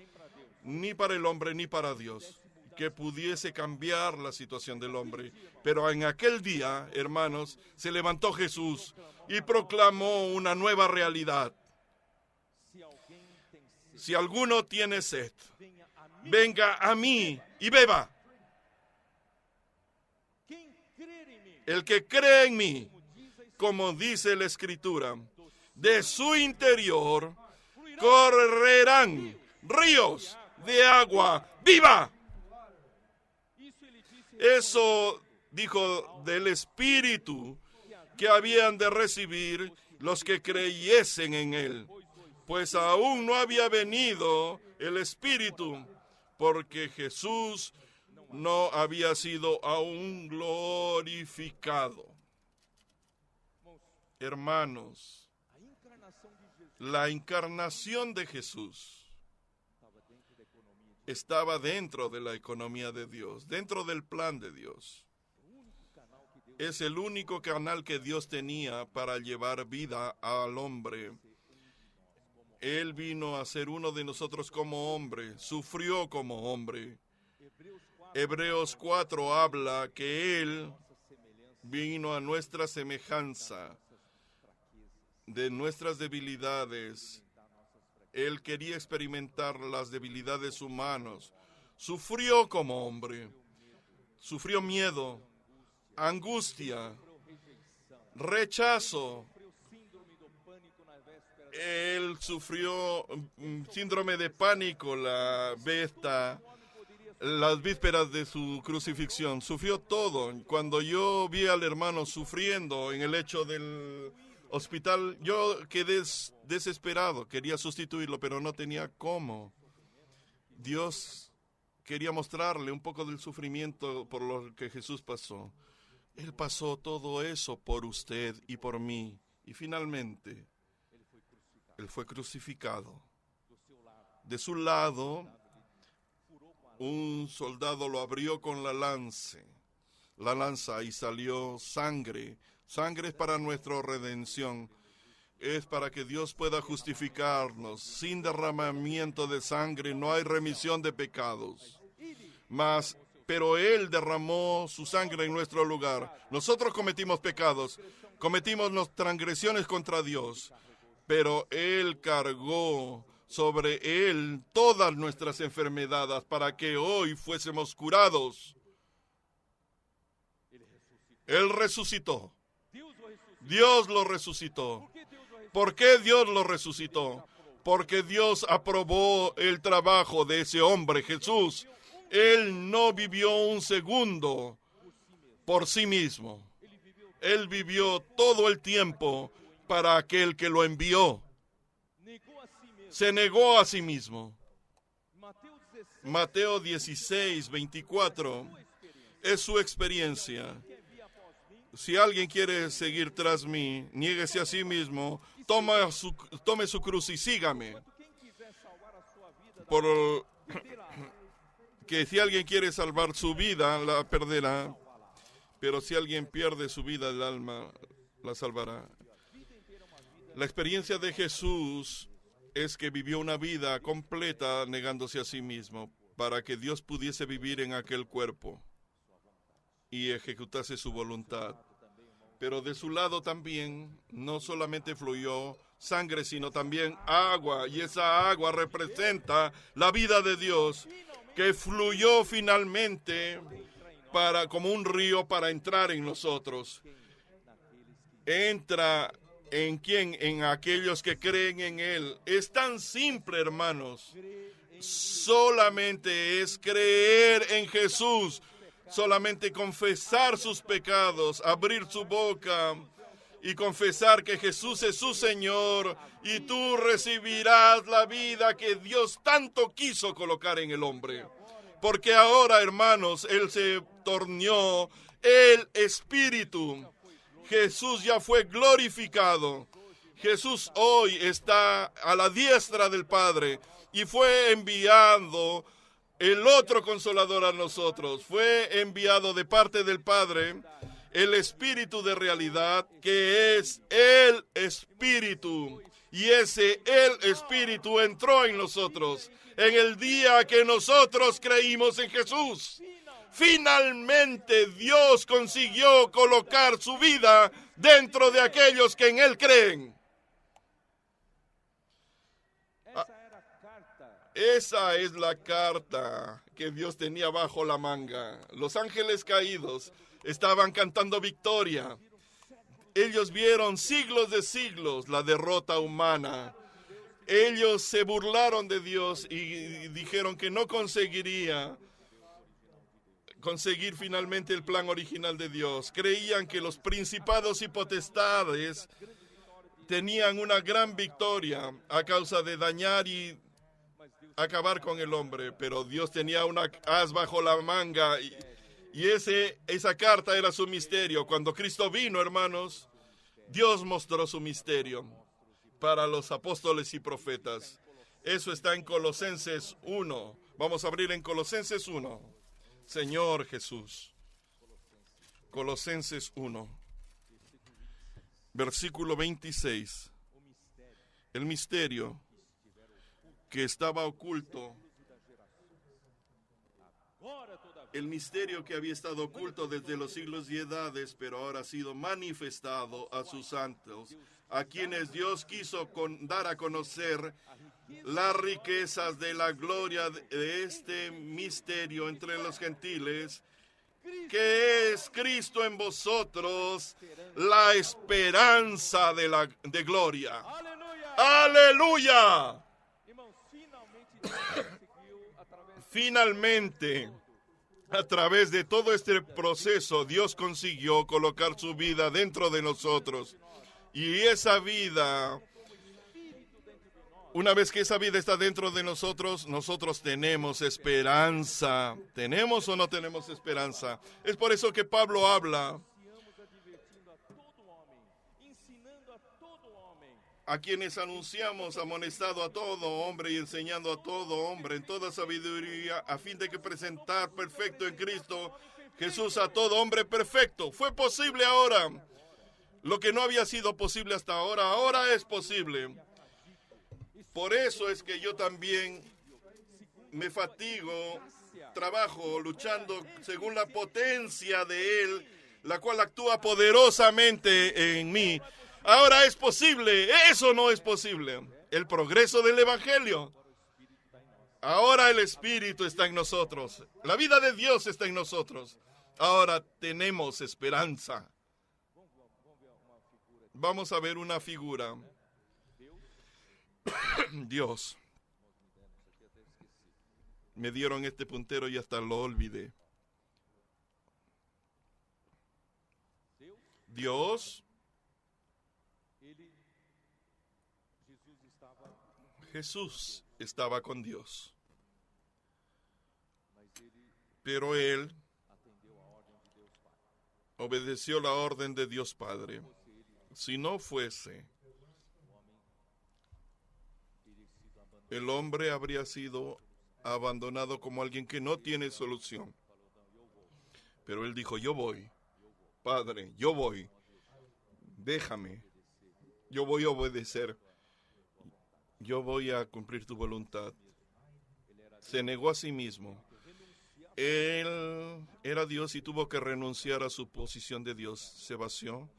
ni para el hombre ni para Dios. que pudiese cambiar la situación del hombre. Pero en aquel día, hermanos, se levantó Jesús y proclamó una nueva realidad. Si alguno tiene sed, venga a mí y beba. El que cree en mí, como dice la Escritura, de su interior correrán ríos de agua viva. Eso dijo del Espíritu que habían de recibir los que creyesen en Él, pues aún no había venido el Espíritu, porque Jesús no había sido aún glorificado. Hermanos, la encarnación de Jesús estaba dentro de la economía de Dios, dentro del plan de Dios. Es el único canal que Dios tenía para llevar vida al hombre. Él vino a ser uno de nosotros como hombre, sufrió como hombre. Hebreos 4 habla que Él vino a nuestra semejanza, de nuestras debilidades. Él quería experimentar las debilidades humanas. Sufrió como hombre. Sufrió miedo, angustia, rechazo. Él sufrió síndrome de pánico las vísperas de su crucifixión. Sufrió todo. Cuando yo vi al hermano sufriendo en el lecho del hospital, yo quedé desesperado. Quería sustituirlo, pero no tenía cómo. Dios quería mostrarle un poco del sufrimiento por lo que Jesús pasó. Él pasó todo eso por usted y por mí. Y finalmente, Él fue crucificado. De su lado, un soldado lo abrió con la lanza y salió sangre. Sangre es para nuestra redención. Es para que Dios pueda justificarnos. Sin derramamiento de sangre no hay remisión de pecados. Pero Él derramó su sangre en nuestro lugar. Nosotros cometimos pecados, cometimos las transgresiones contra Dios, pero Él cargó sobre Él todas nuestras enfermedades para que hoy fuésemos curados. Él resucitó. Dios lo resucitó. ¿Por qué Dios lo resucitó? Porque Dios aprobó el trabajo de ese hombre, Jesús. Él no vivió un segundo por sí mismo. Él vivió todo el tiempo para aquel que lo envió. Se negó a sí mismo. Mateo 16, 24 es su experiencia. Si alguien quiere seguir tras mí, niéguese a sí mismo, tome su cruz y sígame. Que si alguien quiere salvar su vida, la perderá. Pero si alguien pierde su vida, el alma la salvará. La experiencia de Jesús es que vivió una vida completa negándose a sí mismo para que Dios pudiese vivir en aquel cuerpo y ejecutase su voluntad. Pero de su lado también no solamente fluyó sangre, sino también agua, y esa agua representa la vida de Dios que fluyó finalmente como un río para entrar en nosotros. Entra ¿en quién? En aquellos que creen en Él. Es tan simple, hermanos. Solamente es creer en Jesús. Solamente confesar sus pecados, abrir su boca y confesar que Jesús es su Señor, y tú recibirás la vida que Dios tanto quiso colocar en el hombre. Porque ahora, hermanos, Él se tornó el Espíritu. Jesús ya fue glorificado. Jesús hoy está a la diestra del Padre y fue enviando el otro Consolador a nosotros. Fue enviado de parte del Padre el Espíritu de realidad, que es el Espíritu. Y el Espíritu entró en nosotros en el día que nosotros creímos en Jesús. Finalmente Dios consiguió colocar su vida dentro de aquellos que en Él creen. Esa es la carta que Dios tenía bajo la manga. Los ángeles caídos estaban cantando victoria. Ellos vieron siglos de siglos la derrota humana. Ellos se burlaron de Dios y dijeron que no conseguiría conseguir finalmente el plan original de Dios. Creían que los principados y potestades tenían una gran victoria a causa de dañar y acabar con el hombre, pero Dios tenía una as bajo la manga y esa carta era su misterio. Cuando Cristo vino, hermanos, Dios mostró su misterio para los apóstoles y profetas. Eso está en Colosenses 1. Vamos a abrir en Colosenses 1. Señor Jesús. Colosenses 1. Versículo 26. El misterio que estaba oculto. El misterio que había estado oculto desde los siglos y edades, pero ahora ha sido manifestado a sus santos, a quienes Dios quiso dar a conocer las riquezas de la gloria de este misterio entre los gentiles, que es Cristo en vosotros, la esperanza de gloria. ¡Aleluya! Finalmente, a través de todo este proceso, Dios consiguió colocar su vida dentro de nosotros. Y esa vida, una vez que esa vida está dentro de nosotros, nosotros tenemos esperanza. ¿Tenemos o no tenemos esperanza? Es por eso que Pablo habla a quienes anunciamos, amonestado a todo hombre y enseñando a todo hombre en toda sabiduría, a fin de que presentar perfecto en Cristo Jesús a todo hombre perfecto. Fue posible ahora. Lo que no había sido posible hasta ahora, ahora es posible. Por eso es que yo también me fatigo, trabajo, luchando según la potencia de Él, la cual actúa poderosamente en mí. Ahora es posible, eso no es posible. El progreso del Evangelio. Ahora el Espíritu está en nosotros. La vida de Dios está en nosotros. Ahora tenemos esperanza. Vamos a ver una figura. Dios. Me dieron este puntero y hasta lo olvidé. Dios. Jesús estaba con Dios. Pero Él obedeció la orden de Dios Padre. Si no fuese, el hombre habría sido abandonado como alguien que no tiene solución. Pero Él dijo, yo voy, Padre, yo voy, déjame, yo voy a obedecer, yo voy a cumplir tu voluntad. Se negó a sí mismo. Él era Dios y tuvo que renunciar a su posición de Dios. Se vació,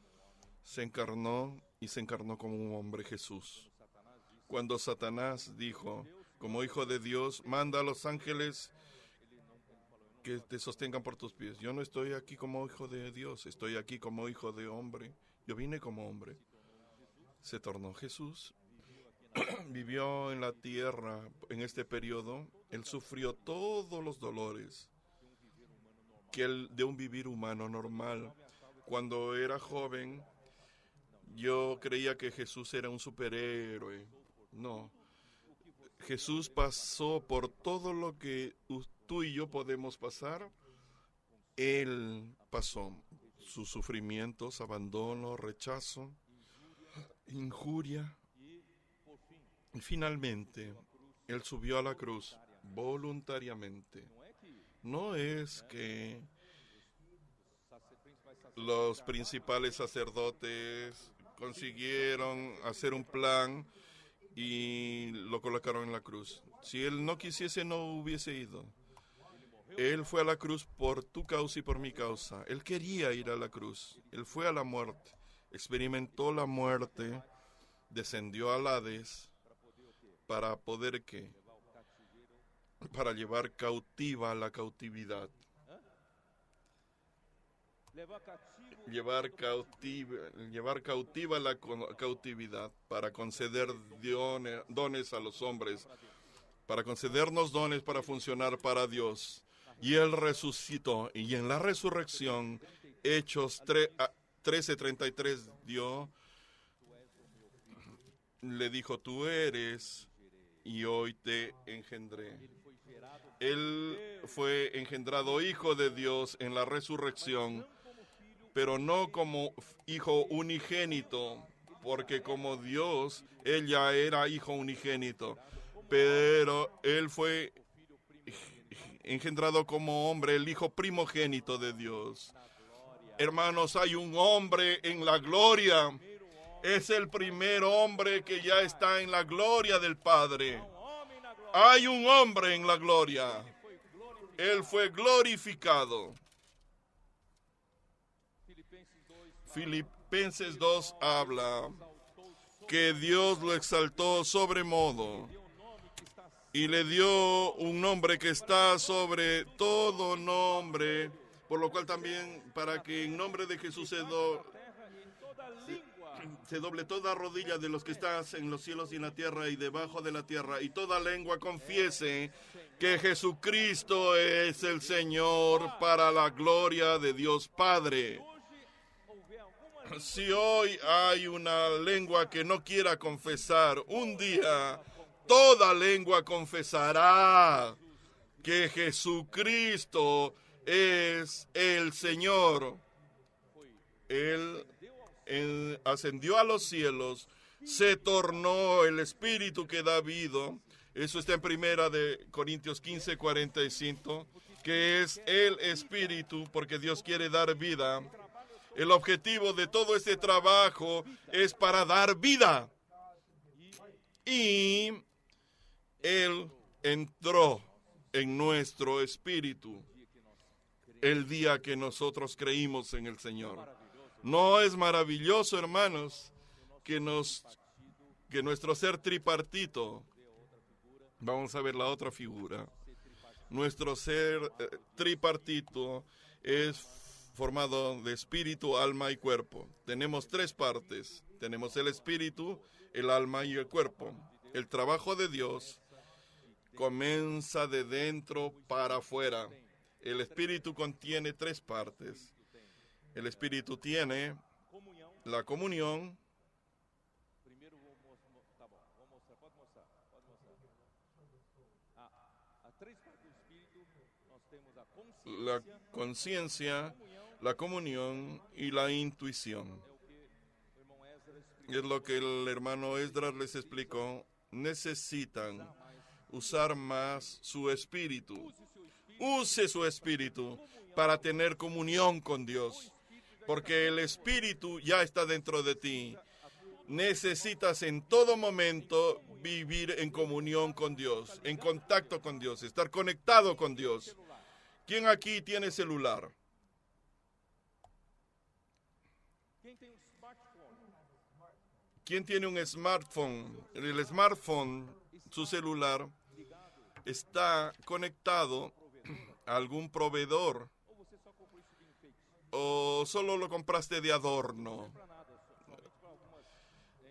se encarnó y se encarnó como un hombre, Jesús. Cuando Satanás dijo, como hijo de Dios, manda a los ángeles que te sostengan por tus pies. Yo no estoy aquí como hijo de Dios, estoy aquí como hijo de hombre. Yo vine como hombre. Se tornó Jesús. Vivió en la tierra en este periodo. Él sufrió todos los dolores de un vivir humano normal. Cuando era joven, yo creía que Jesús era un superhéroe. No. Jesús pasó por todo lo que tú y yo podemos pasar. Él pasó sus sufrimientos, abandono, rechazo, injuria. Y finalmente, Él subió a la cruz voluntariamente. No es que los principales sacerdotes consiguieron hacer un plan y lo colocaron en la cruz. Si él no quisiese, no hubiese ido. Él fue a la cruz por tu causa y por mi causa. Él quería ir a la cruz. Él fue a la muerte, experimentó la muerte, descendió al Hades para poder ¿qué? Para llevar cautiva la cautividad. Llevar cautiva la cautividad para conceder dones a los hombres, para concedernos dones para funcionar para Dios. Y Él resucitó, y en la resurrección, Hechos 13:33 le dijo, tú eres, y hoy te engendré. Él fue engendrado hijo de Dios en la resurrección, pero no como hijo unigénito, porque como Dios, Él ya era hijo unigénito, pero Él fue engendrado como hombre, el hijo primogénito de Dios. Hermanos, hay un hombre en la gloria. Es el primer hombre que ya está en la gloria del Padre. Hay un hombre en la gloria. Él fue glorificado. Filipenses 2 habla que Dios lo exaltó sobremodo y le dio un nombre que está sobre todo nombre, por lo cual también para que en nombre de Jesús se doble toda rodilla de los que están en los cielos y en la tierra y debajo de la tierra, y toda lengua confiese que Jesucristo es el Señor, para la gloria de Dios Padre. Si hoy hay una lengua que no quiera confesar, un día toda lengua confesará que Jesucristo es el Señor. Él ascendió a los cielos, se tornó el Espíritu que da vida. Eso está en 1 Corintios 15:45, que es el Espíritu, porque Dios quiere dar vida. El objetivo de todo este trabajo es para dar vida. Y Él entró en nuestro espíritu el día que nosotros creímos en el Señor. ¿No es maravilloso, hermanos, que nuestro ser tripartito, vamos a ver la otra figura, nuestro ser tripartito es formado de espíritu, alma y cuerpo. Tenemos tres partes. Tenemos el espíritu, el alma y el cuerpo. El trabajo de Dios comienza de dentro para afuera. El espíritu contiene tres partes. El espíritu tiene la comunión, la conciencia, la comunión y la intuición. Es lo que el hermano Esdras les explicó. Necesitan usar más su espíritu. Use su espíritu para tener comunión con Dios, porque el espíritu ya está dentro de ti. Necesitas en todo momento vivir en comunión con Dios, en contacto con Dios, estar conectado con Dios. ¿Quién aquí tiene celular? ¿Quién tiene un smartphone? El smartphone, su celular, está conectado a algún proveedor, o solo lo compraste de adorno.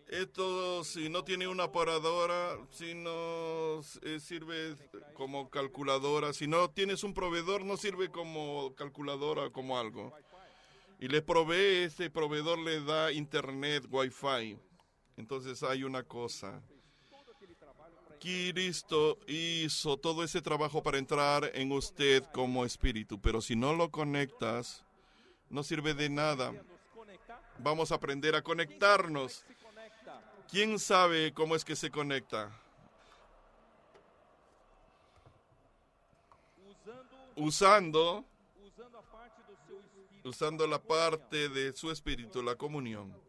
Esto, si no tiene una operadora, si no sirve como calculadora, si no tienes un proveedor, no sirve como calculadora, como algo. Y le provee, este proveedor le da internet, wifi. Entonces hay una cosa. Cristo hizo todo ese trabajo para entrar en usted como espíritu, pero si no lo conectas, no sirve de nada. Vamos a aprender a conectarnos. ¿Quién sabe cómo es que se conecta? Usando la parte de su espíritu, la comunión.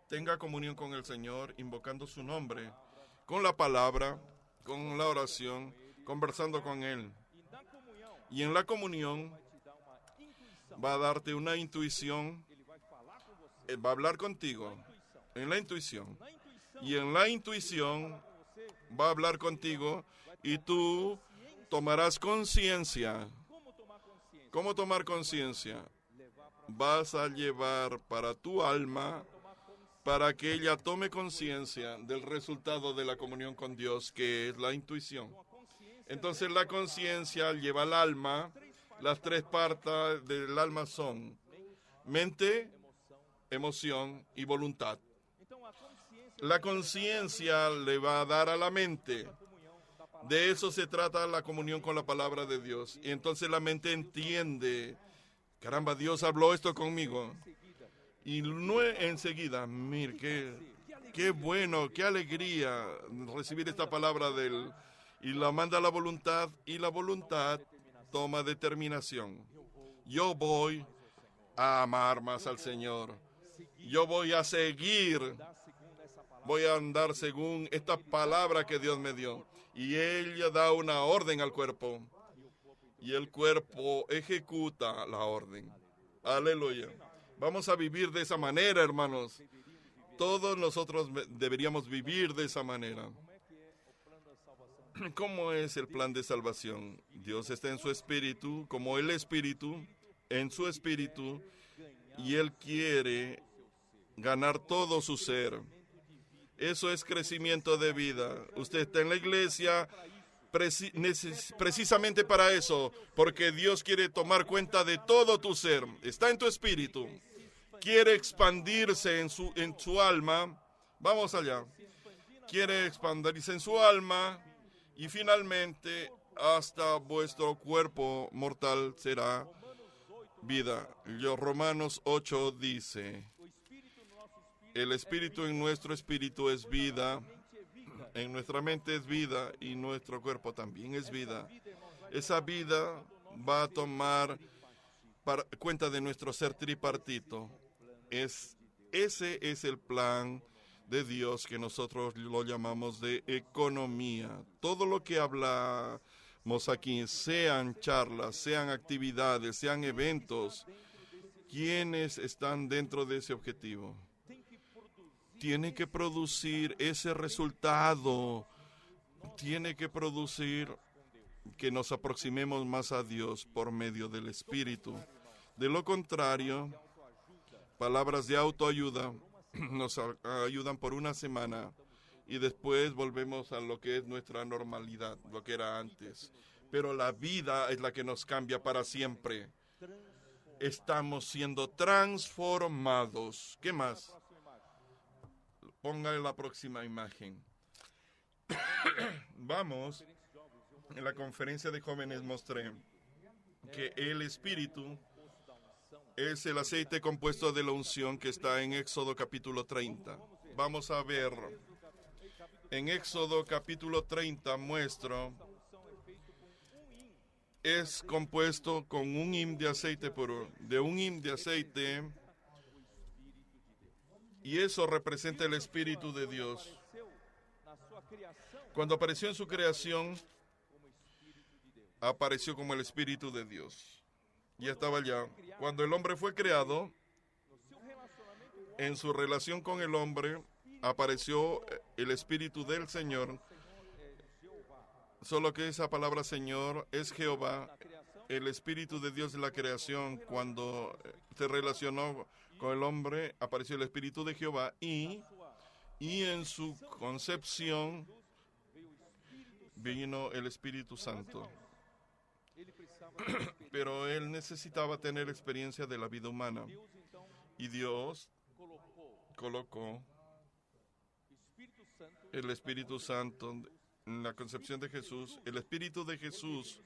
tenga comunión con el Señor, invocando su nombre, con la palabra, con la oración, conversando con Él. Y en la comunión va a darte una intuición, va a hablar contigo en la intuición. Y en la intuición va a hablar contigo y tú tomarás conciencia. ¿Cómo tomar conciencia? Vas a llevar para tu alma para que ella tome conciencia del resultado de la comunión con Dios, que es la intuición. Entonces la conciencia lleva al alma. Las tres partes del alma son mente, emoción y voluntad. La conciencia le va a dar a la mente. De eso se trata la comunión con la palabra de Dios. Y entonces la mente entiende, caramba, Dios habló esto conmigo. Y no enseguida, mire, qué bueno, qué alegría recibir esta palabra de Él. Y la manda a la voluntad, y la voluntad toma determinación. Yo voy a amar más al Señor. Yo voy a seguir, voy a andar según esta palabra que Dios me dio. Y ella da una orden al cuerpo. Y el cuerpo ejecuta la orden. Aleluya. Vamos a vivir de esa manera, hermanos. Todos nosotros deberíamos vivir de esa manera. ¿Cómo es el plan de salvación? Dios está en su espíritu, como el espíritu, en su espíritu, y Él quiere ganar todo su ser. Eso es crecimiento de vida. Usted está en la iglesia precisamente para eso, porque Dios quiere tomar cuenta de todo tu ser. Está en tu espíritu. Quiere expandirse en su alma. Vamos allá. Quiere expandirse en su alma y finalmente hasta vuestro cuerpo mortal será vida. Romanos 8 dice, el espíritu en nuestro espíritu es vida, en nuestra mente es vida y nuestro cuerpo también es vida. Esa vida va a tomar cuenta de nuestro ser tripartito. Ese es el plan de Dios que nosotros lo llamamos de economía. Todo lo que hablamos aquí, sean charlas, sean actividades, sean eventos, ¿quiénes están dentro de ese objetivo? Tiene que producir ese resultado, tiene que producir que nos aproximemos más a Dios por medio del Espíritu. De lo contrario, palabras de autoayuda nos ayudan por una semana y después volvemos a lo que es nuestra normalidad, lo que era antes. Pero la vida es la que nos cambia para siempre. Estamos siendo transformados. ¿Qué más? Ponga la próxima imagen. Vamos, en la conferencia de jóvenes mostré que el Espíritu es el aceite compuesto de la unción que está en Éxodo capítulo 30. Vamos a ver. En Éxodo capítulo 30 muestro, es compuesto con un hin de aceite puro, de un hin de aceite, y eso representa el Espíritu de Dios. Cuando apareció en su creación, apareció como el Espíritu de Dios. Ya estaba allá. Cuando el hombre fue creado, en su relación con el hombre, apareció el Espíritu del Señor. Solo que esa palabra Señor es Jehová, el Espíritu de Dios de la creación. Cuando se relacionó con el hombre, apareció el Espíritu de Jehová y en su concepción vino el Espíritu Santo. Pero él necesitaba tener experiencia de la vida humana. Y Dios colocó el Espíritu Santo en la concepción de Jesús. El Espíritu de Jesús,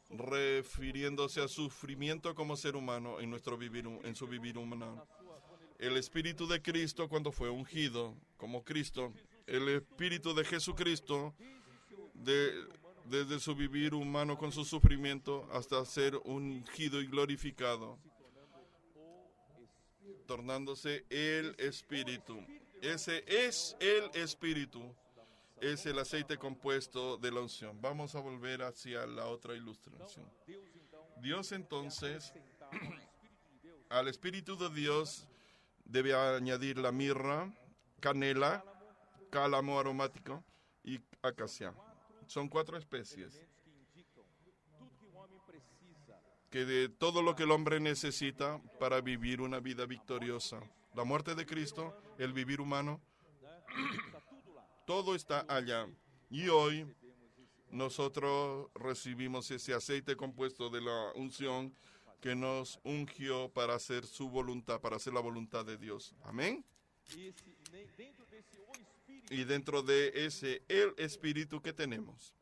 refiriéndose a sufrimiento como ser humano en su vivir humano. El Espíritu de Cristo cuando fue ungido como Cristo. El Espíritu de Jesucristo desde su vivir humano con su sufrimiento hasta ser ungido y glorificado. tornándose el Espíritu. Ese es el Espíritu. Es el aceite compuesto de la unción. Vamos a volver hacia la otra ilustración. Dios entonces, al Espíritu de Dios debe añadir la mirra, canela, cálamo aromático y acacia. Son 4 especies que de todo lo que el hombre necesita para vivir una vida victoriosa. La muerte de Cristo, el vivir humano, todo está allá. Y hoy nosotros recibimos ese aceite compuesto de la unción que nos ungió para hacer su voluntad, para hacer la voluntad de Dios. Amén. Y dentro de ese, el Espíritu que tenemos.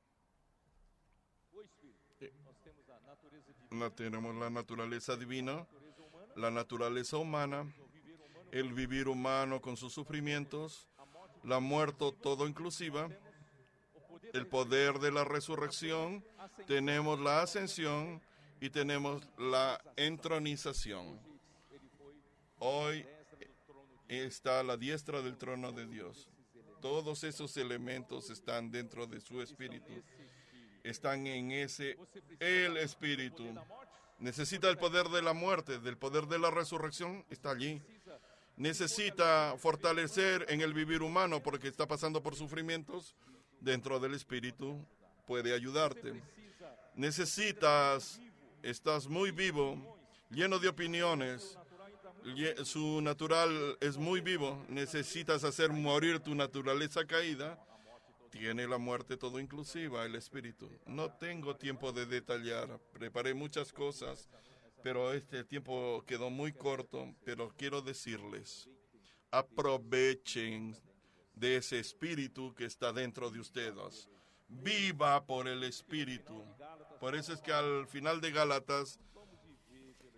Tenemos la naturaleza divina, la naturaleza humana, el vivir humano con sus sufrimientos, la muerte todo inclusiva, el poder de la resurrección, tenemos la ascensión y tenemos la entronización. Hoy está a la diestra del trono de Dios. Todos esos elementos están dentro de su espíritu. Están en ese, el espíritu. Necesita el poder de la muerte, del poder de la resurrección, está allí. Necesita fortalecer en el vivir humano porque está pasando por sufrimientos. Dentro del espíritu puede ayudarte. Estás muy vivo, lleno de opiniones. Su natural es muy vivo. Necesitas hacer morir tu naturaleza caída. Tiene la muerte todo inclusiva, el espíritu. No tengo tiempo de detallar. Preparé muchas cosas, pero este tiempo quedó muy corto. Pero quiero decirles, aprovechen de ese espíritu que está dentro de ustedes. Viva por el espíritu. Por eso es que al final de Gálatas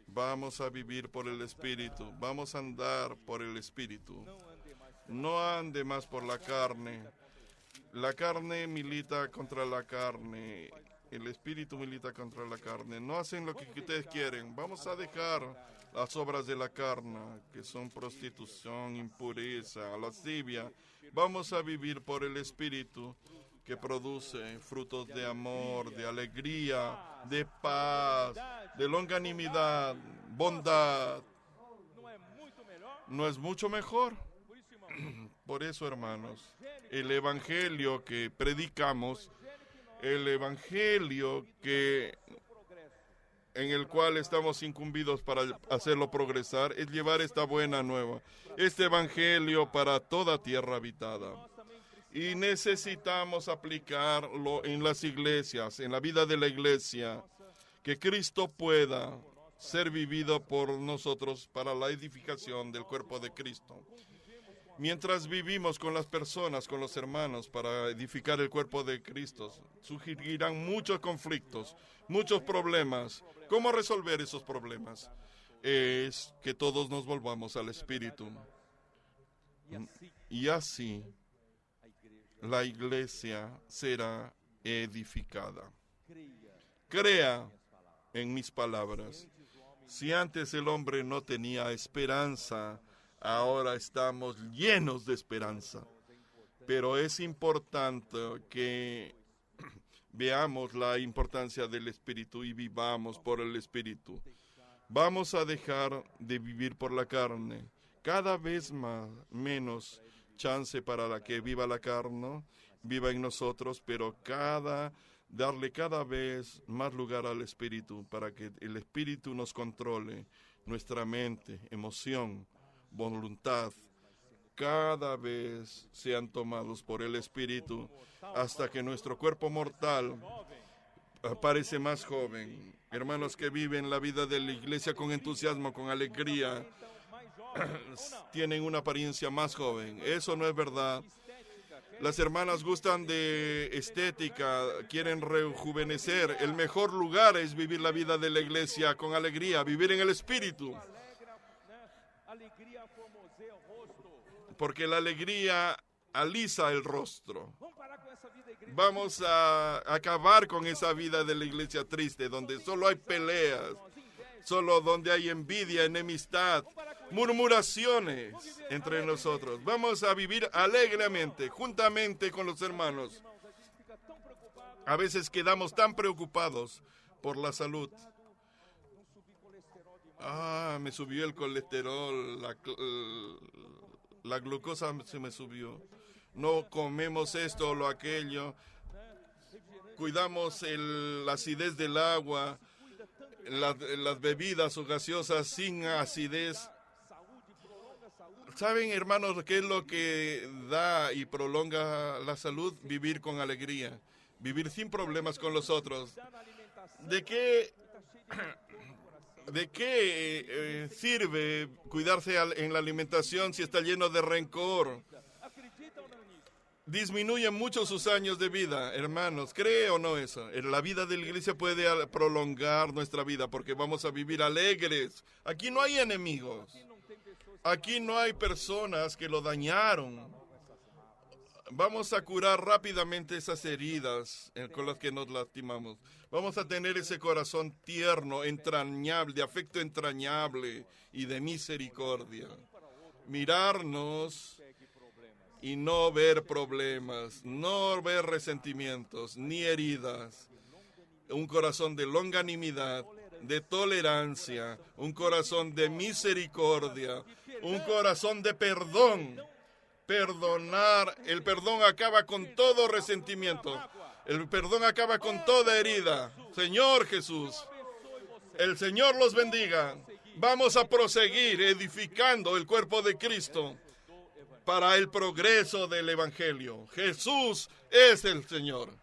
vamos a vivir por el espíritu. Vamos a andar por el espíritu. No ande más por la carne. La carne milita contra la carne. El espíritu milita contra la carne. No hacen lo que ustedes quieren. Vamos a dejar las obras de la carne, que son prostitución, impureza, lascivia. Vamos a vivir por el espíritu que produce frutos de amor, de alegría, de paz, de longanimidad, bondad. ¿No es mucho mejor? Por eso, hermanos, el evangelio que predicamos, el evangelio en el cual estamos incumbidos para hacerlo progresar, es llevar esta buena nueva, este evangelio para toda tierra habitada. Y necesitamos aplicarlo en las iglesias, en la vida de la iglesia, que Cristo pueda ser vivido por nosotros para la edificación del cuerpo de Cristo. Mientras vivimos con las personas, con los hermanos, para edificar el cuerpo de Cristo, surgirán muchos conflictos, muchos problemas. ¿Cómo resolver esos problemas? Es que todos nos volvamos al Espíritu. Y así la iglesia será edificada. Crea en mis palabras. Si antes el hombre no tenía esperanza, ahora estamos llenos de esperanza. Pero es importante que veamos la importancia del Espíritu y vivamos por el Espíritu. Vamos a dejar de vivir por la carne. Cada vez menos chance para la que viva la carne, viva en nosotros, pero darle cada vez más lugar al Espíritu para que el Espíritu nos controle, nuestra mente, emoción, voluntad, cada vez sean tomados por el Espíritu hasta que nuestro cuerpo mortal parece más joven. Hermanos que viven la vida de la iglesia con entusiasmo, con alegría, tienen una apariencia más joven. Eso no es verdad. Las hermanas gustan de estética, quieren rejuvenecer. El mejor lugar es vivir la vida de la iglesia con alegría, vivir en el Espíritu. Porque la alegría alisa el rostro. Vamos a acabar con esa vida de la iglesia triste, donde solo hay peleas, solo donde hay envidia, enemistad. murmuraciones entre nosotros. Vamos a vivir alegremente, juntamente con los hermanos. A veces quedamos tan preocupados por la salud. Me subió el colesterol, la glucosa se me subió. No comemos esto o lo aquello. Cuidamos la acidez del agua, las bebidas o gaseosas sin acidez. ¿Saben, hermanos, qué es lo que da y prolonga la salud? Vivir con alegría, vivir sin problemas con los otros. ¿De qué sirve cuidarse en la alimentación si está lleno de rencor? Disminuye mucho sus años de vida, hermanos. ¿Cree o no eso? La vida de la iglesia puede prolongar nuestra vida porque vamos a vivir alegres. Aquí no hay enemigos. Aquí no hay personas que lo dañaron. Vamos a curar rápidamente esas heridas con las que nos lastimamos. Vamos a tener ese corazón tierno, entrañable, de afecto entrañable y de misericordia. Mirarnos y no ver problemas, no ver resentimientos ni heridas. Un corazón de longanimidad, de tolerancia, un corazón de misericordia, un corazón de perdón. Perdonar, el perdón acaba con todo resentimiento. El perdón acaba con toda herida. Señor Jesús, el Señor los bendiga. Vamos a proseguir edificando el cuerpo de Cristo para el progreso del Evangelio. Jesús es el Señor.